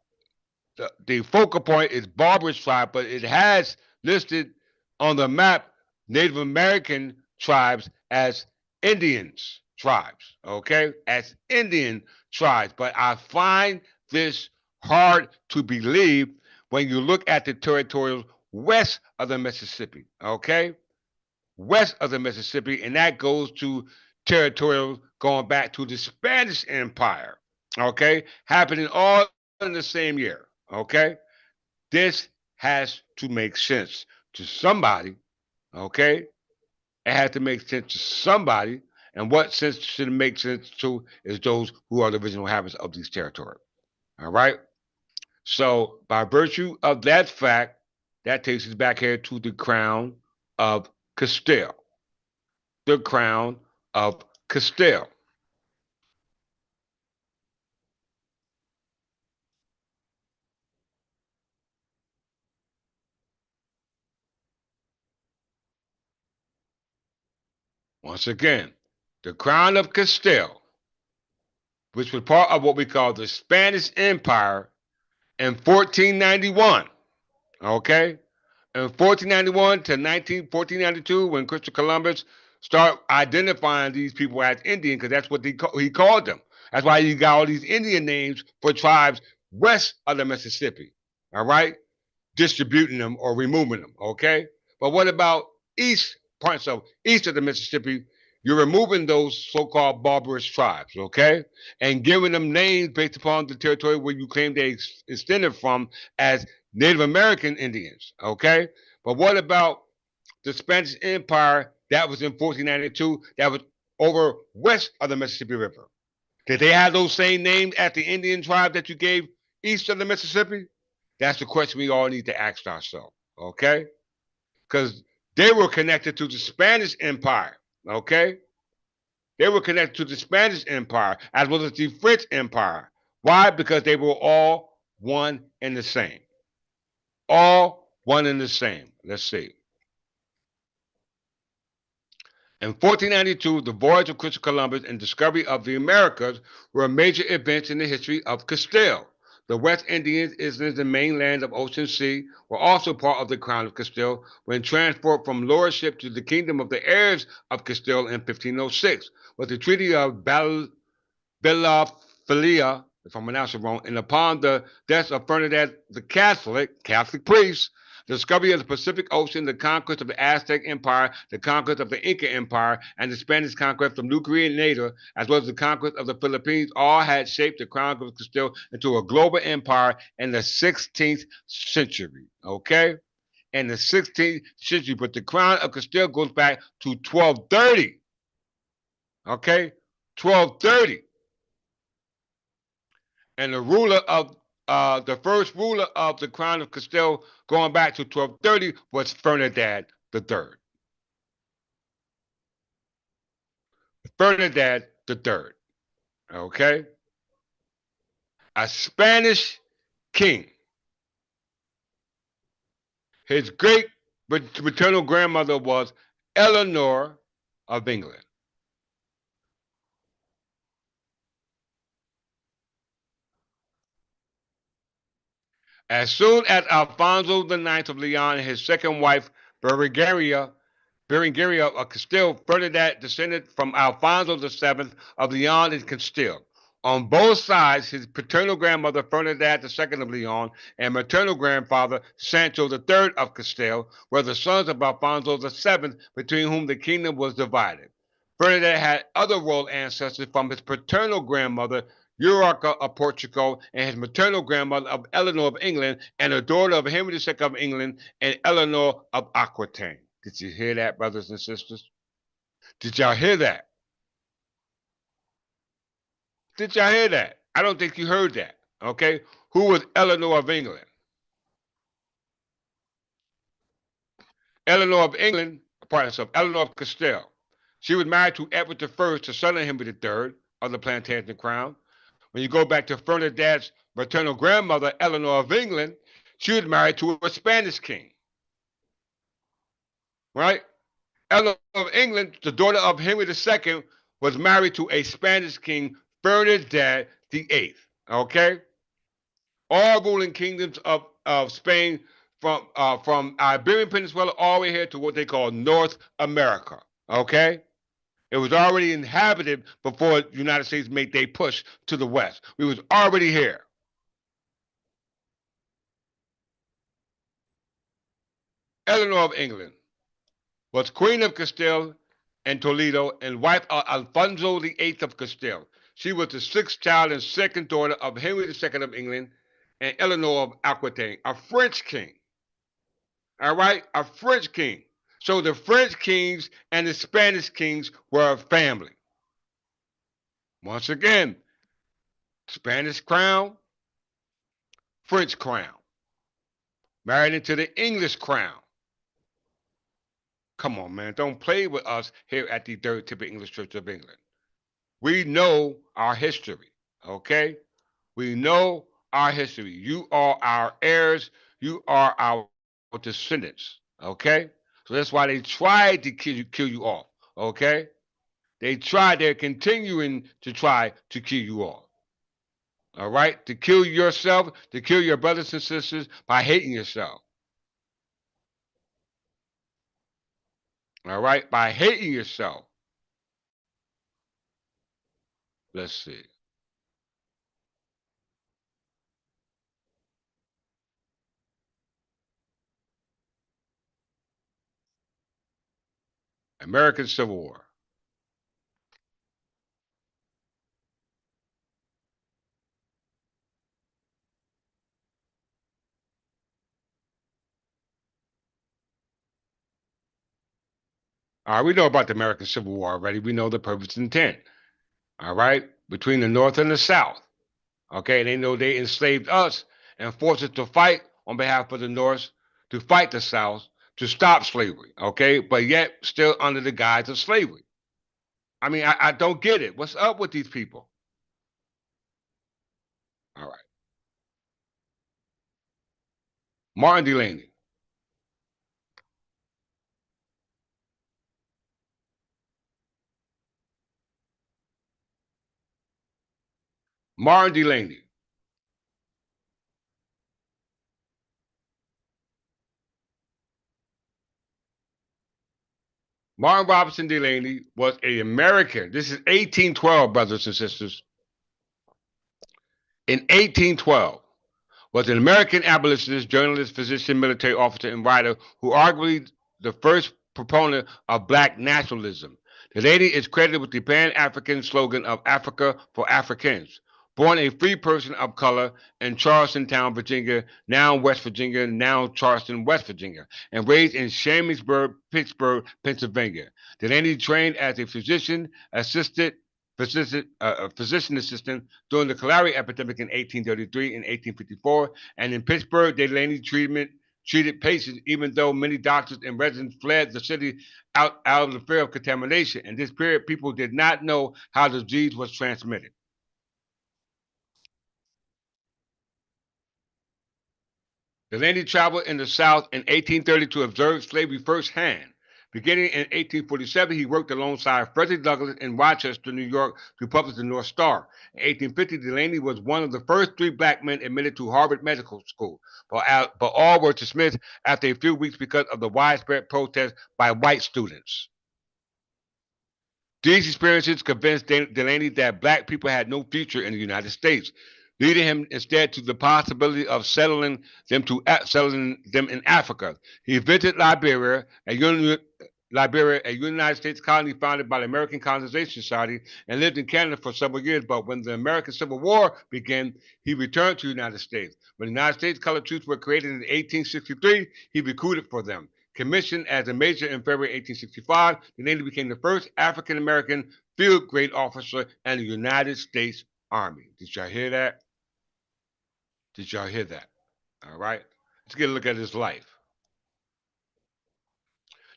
the focal point is barbarous tribe, but it has listed on the map Native American tribes as Indians tribes. Okay? As Indian tribes. But I find this hard to believe when you look at the territorials west of the Mississippi, okay? West of the Mississippi, and that goes to territorial going back to the Spanish Empire, okay? Happening all in the same year, okay? This has to make sense to somebody, okay? It has to make sense to somebody, and what sense should it make sense to is those who are the original inhabitants of these territories, all right? So, by virtue of that fact, that takes us back here to the crown of Castile. The crown of Castile. Once again, the crown of Castile, which was part of what we call the Spanish Empire in 1491. Okay? In 1491 to 1492, when Christopher Columbus started identifying these people as Indian, because that's what he called them. That's why you got all these Indian names for tribes west of the Mississippi. All right? Distributing them or removing them. Okay? But what about parts of east of the Mississippi? You're removing those so-called barbarous tribes, okay? And giving them names based upon the territory where you claim they extended from as Native American Indians, okay? But what about the Spanish Empire that was in 1492 that was over west of the Mississippi River? Did they have those same names as the Indian tribe that you gave east of the Mississippi? That's the question we all need to ask ourselves, okay? Because they were connected to the Spanish Empire, okay? They were connected to the Spanish Empire as well as the French Empire. Why? Because they were all one and the same. All one and the same. Let's see. In 1492, the voyage of Christopher Columbus and discovery of the Americas were major events in the history of Castile. The West Indies, islands, and mainland of Ocean Sea were also part of the crown of Castile when transported from lordship to the kingdom of the heirs of Castile in 1506. With the Treaty of Bella, if I'm pronouncing it wrong, and upon the death of Ferdinand the Catholic priest, the discovery of the Pacific Ocean, the conquest of the Aztec Empire, the conquest of the Inca Empire, and the Spanish conquest of New Grenada, as well as the conquest of the Philippines, all had shaped the crown of Castile into a global empire in the 16th century. Okay? In the 16th century, but the crown of Castile goes back to 1230. Okay? 1230. And the ruler of the first ruler of the crown of Castile, going back to 1230, was Ferdinand III. Ferdinand III. Okay, a Spanish king. His great maternal grandmother was Eleanor of England. As soon as Alfonso IX of Leon and his second wife, Berengaria, Berengaria of Castile, Ferdinand descended from Alfonso VII of Leon and Castile. On both sides, his paternal grandmother, Ferdinand II of Leon, and maternal grandfather, Sancho III of Castile, were the sons of Alfonso VII, between whom the kingdom was divided. Ferdinand had other royal ancestors from his paternal grandmother, Eurica of Portugal, and his maternal grandmother of Eleanor of England, and a daughter of Henry II of England, and Eleanor of Aquitaine. Did you hear that, brothers and sisters? Did y'all hear that? Did y'all hear that? I don't think you heard that. Okay? Who was Eleanor of England? Eleanor of England, pardon myself, Eleanor of Castile. She was married to Edward I, the son of Henry III of the Plantagenet crown. When you go back to Ferdinand's maternal grandmother, Eleanor of England, she was married to a Spanish king. Right? Eleanor of England, the daughter of Henry II, was married to a Spanish king, Ferdinand VIII. Okay? All ruling kingdoms of Spain from Iberian Peninsula all the way here to what they call North America. Okay? It was already inhabited before the United States made their push to the west. We was already here. Eleanor of England was Queen of Castile and Toledo and wife of Alfonso VIII of Castile. She was the sixth child and second daughter of Henry II of England and Eleanor of Aquitaine, a French king. All right, a French king. So the French kings and the Spanish kings were a family. Once again, Spanish crown, French crown, married into the English crown. Come on, man, don't play with us here at the Third Temple English Church of England. We know our history, okay? We know our history. You are our heirs. You are our descendants, okay? So that's why they tried to kill you off, okay? They're continuing to try to kill you off. All right? To kill yourself, to kill your brothers and sisters by hating yourself. All right? By hating yourself. Let's see. American Civil War. All right, we know about the American Civil War already. We know the purpose and intent. All right? Between the North and the South. Okay, they know they enslaved us and forced us to fight on behalf of the North, to fight the South, to stop slavery. Okay, but yet still under the guise of slavery. I mean, I don't get it. What's up with these people? All right. Martin Delaney. Martin Delaney. Martin Robinson Delaney was an American. This is 1812, brothers and sisters. In 1812, was an American abolitionist, journalist, physician, military officer, and writer who arguably the first proponent of black nationalism. The lady is credited with the Pan-African slogan of Africa for Africans. Born a free person of color in Charlestown, Virginia, now West Virginia, now Charleston, West Virginia, and raised in Chambersburg, Pittsburgh, Pennsylvania. Delaney trained as a physician, assisted physician assistant during the cholera epidemic in 1833 and 1854. And in Pittsburgh, Delaney treated patients, even though many doctors and residents fled the city out of the fear of contamination. In this period, people did not know how the disease was transmitted. Delaney traveled in the South in 1830 to observe slavery firsthand. Beginning in 1847, he worked alongside Frederick Douglass in Rochester, New York, to publish the North Star. In 1850, Delaney was one of the first three black men admitted to Harvard Medical School, but all were dismissed after a few weeks because of the widespread protest by white students. These experiences convinced Delaney that black people had no future in the United States, leading him instead to the possibility of settling them in Africa. He visited Liberia, a United States colony founded by the American Colonization Society, and lived in Canada for several years. But when the American Civil War began, he returned to the United States. When the United States colored troops were created in 1863, he recruited for them. Commissioned as a major in February 1865, Delaney became the first African American field grade officer in the United States Army. Did y'all hear that? Did y'all hear that? All right. Let's get a look at his life.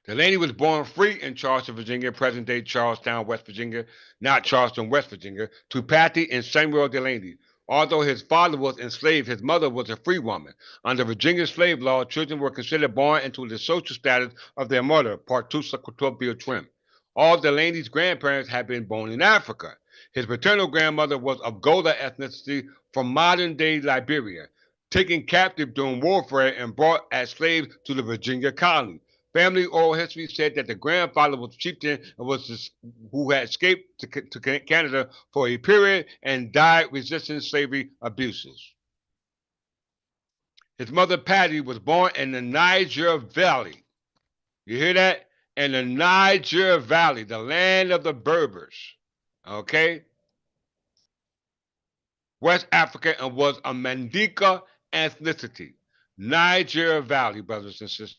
Delaney was born free in Charleston, Virginia, present day Charlestown, West Virginia, not Charleston, West Virginia, to Patty and Samuel Delaney. Although his father was enslaved, his mother was a free woman. Under Virginia slave law, children were considered born into the social status of their mother, Part 2, Quatorbial Trim. All Delaney's grandparents had been born in Africa. His paternal grandmother was of Gola ethnicity from modern day Liberia, taken captive during warfare and brought as slaves to the Virginia colony. Family oral history said that the grandfather was a chieftain and who had escaped to Canada for a period and died resisting slavery abuses. His mother, Patty, was born in the Niger Valley. You hear that? In the Niger Valley, the land of the Berbers. Okay? West Africa, and was a Mandinka ethnicity. Niger Valley, brothers and sisters.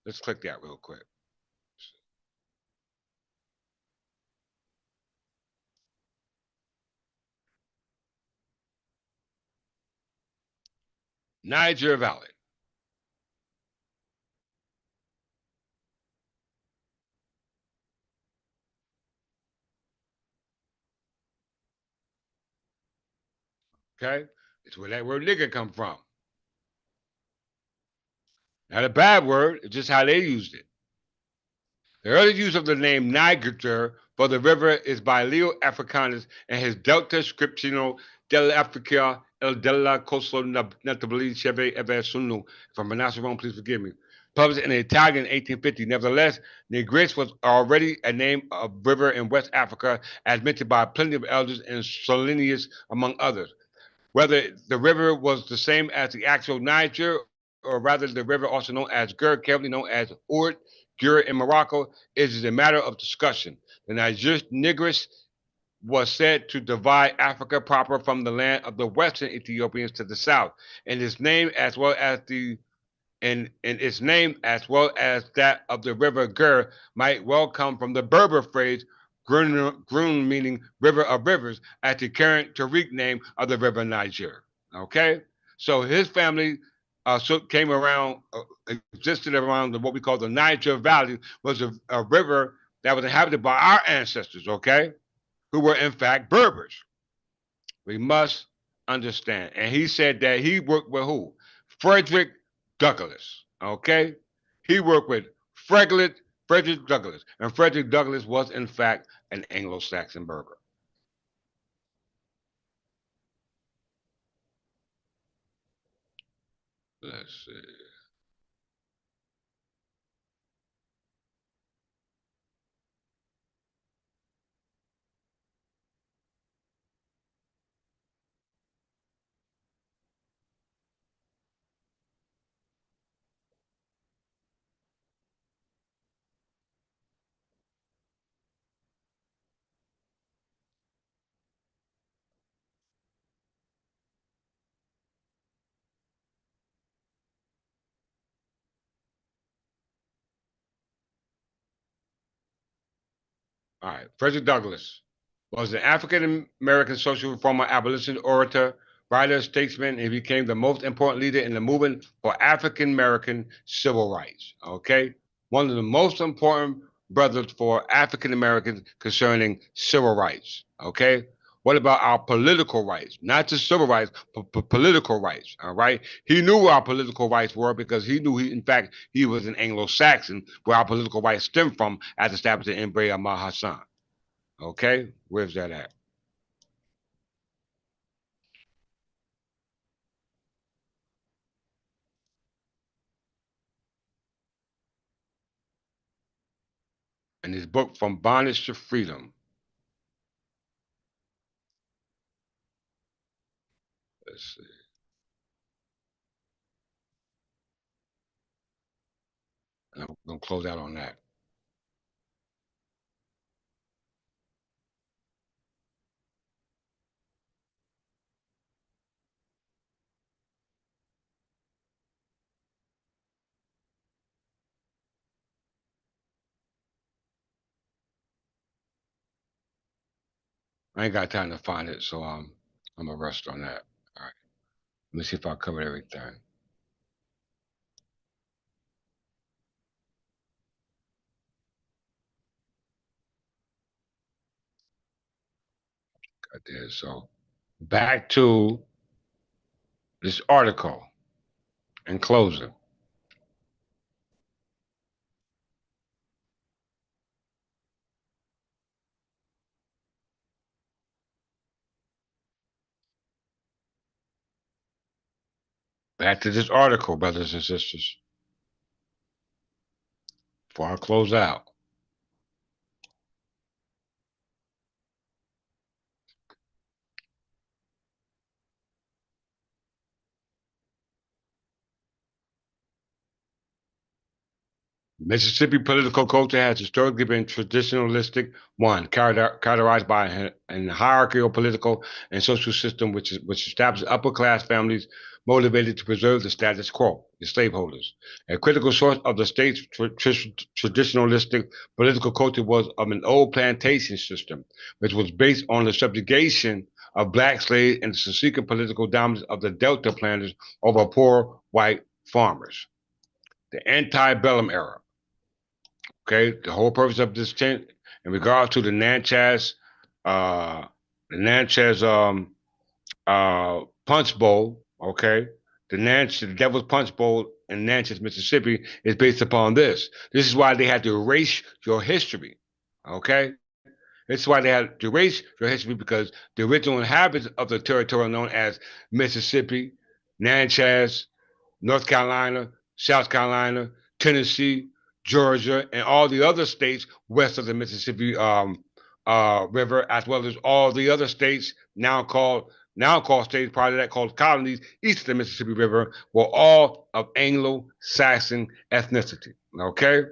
Let's click that real quick. Niger Valley. Okay? It's where that word nigger come from. Not a bad word, it's just how they used it. The early use of the name Niger for the river is by Leo Africanus and his Delta Scriptino dell'Africa e della Costa Natabili Cheve Eversunu. If I'm pronouncing wrong, please forgive me. Published in Italian in 1850. Nevertheless, Nigris was already a name of river in West Africa, as mentioned by plenty of elders and Solenius, among others. Whether the river was the same as the actual Niger, or rather the river also known as Gur, currently known as Ourt, Gur in Morocco, is a matter of discussion. The Niger Nigris was said to divide Africa proper from the land of the Western Ethiopians to the south, and its name as well as the and its name as well as that of the river Gur might well come from the Berber phrase Grun, meaning river of rivers, as the current Tariq name of the river Niger. Okay, so his family came around, existed around what we call the Niger Valley, was a river that was inhabited by our ancestors. Okay, who were in fact Berbers. We must understand. And he said that he worked with who? Frederick Douglass. Okay? He worked with Frederick Douglass. And Frederick Douglass was, in fact, an Anglo Saxon Berber. Let's see. All right. Frederick Douglass was an African American social reformer, abolitionist, orator, writer, statesman, and he became the most important leader in the movement for African American civil rights. Okay. One of the most important brothers for African Americans concerning civil rights. Okay. What about our political rights? Not just civil rights, but political rights. All right. He knew where our political rights were because he knew in fact, he was an Anglo-Saxon, where our political rights stem from as established in Embre Ahmad Hassan. Okay, where's that at? In his book From Bondage to Freedom. Let's see. I'm gonna close out on that. I ain't got time to find it, so I'm gonna rest on that. All right. Let me see if I covered everything. I did. So back to this article in closing. Back to this article, brothers and sisters, before I close out. Mississippi political culture has historically been traditionalistic, one, characterized by an hierarchical political and social system which established upper class families motivated to preserve the status quo, the slaveholders. A critical source of the state's traditionalistic political culture was of an old plantation system, which was based on the subjugation of black slaves and the subsequent political dominance of the Delta planters over poor white farmers. The antebellum era. Okay, the whole purpose of this tent, in regard to uh, the Natchez Punch Bowl. Okay, the Devil's Punch Bowl in Natchez, Mississippi, is based upon this. This is why they had to erase your history. Okay, this is why they had to erase your history because the original inhabitants of the territory known as Mississippi, Natchez, North Carolina, South Carolina, Tennessee, Georgia, and all the other states west of the Mississippi River, as well as all the other states now called states, prior to that called colonies east of the Mississippi River, were all of Anglo-Saxon ethnicity. Okay,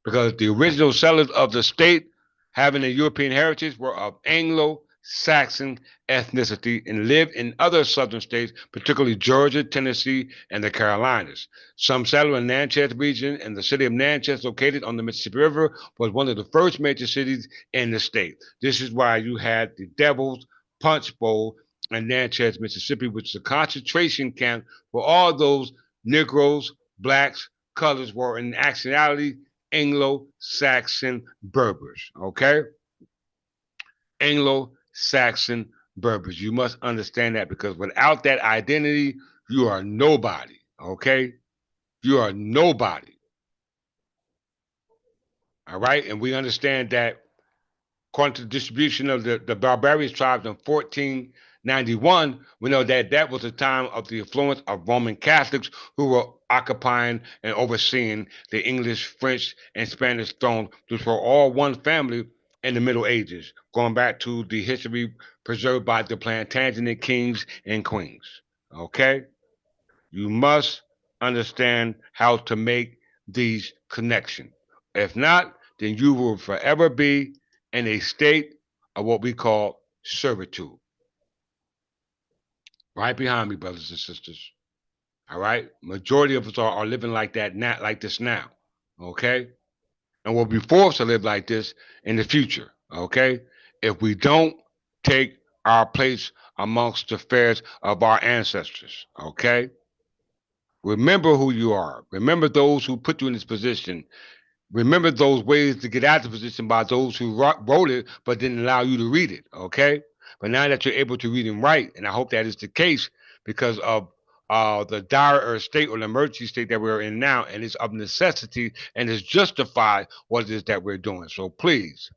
because the original settlers of the state, having a European heritage, were of Anglo-Saxon ethnicity and lived in other southern states, particularly Georgia, Tennessee, and the Carolinas. Some settled in Natchez region, and the city of Natchez, located on the Mississippi River, was one of the first major cities in the state. This is why you had the Devil's Punch Bowl in Natchez, Mississippi, which is a concentration camp for all those Negroes, blacks, colors were in actuality Anglo-Saxon Berbers. Okay, Anglo-Saxon Berbers. You must understand that because without that identity, you are nobody. Okay, you are nobody. All right, and we understand that according to the distribution of the barbarian tribes in 1491, we know that that was the time of the influence of Roman Catholics who were occupying and overseeing the English, French, and Spanish throne, which were all one family in the Middle Ages, going back to the history preserved by the Plantagenet kings and queens. Okay? You must understand how to make these connections. If not, then you will forever be in a state of what we call servitude. Right behind me, brothers and sisters. All right? Majority of us are living like that, not like this now. Okay? And we'll be forced to live like this in the future. Okay? If we don't take our place amongst the affairs of our ancestors, okay? Remember who you are. Remember those who put you in this position. Remember those ways to get out of the position by those who wrote it but didn't allow you to read it, okay? But now that you're able to read and write, and I hope that is the case because of the dire state or the emergency state that we're in now, and it's of necessity and it's justified what it is that we're doing. So please,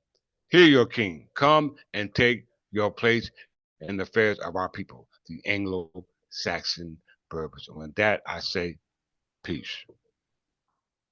hear your king. Come and take your place in the affairs of our people, the Anglo-Saxon Berbers. And with that, I say peace.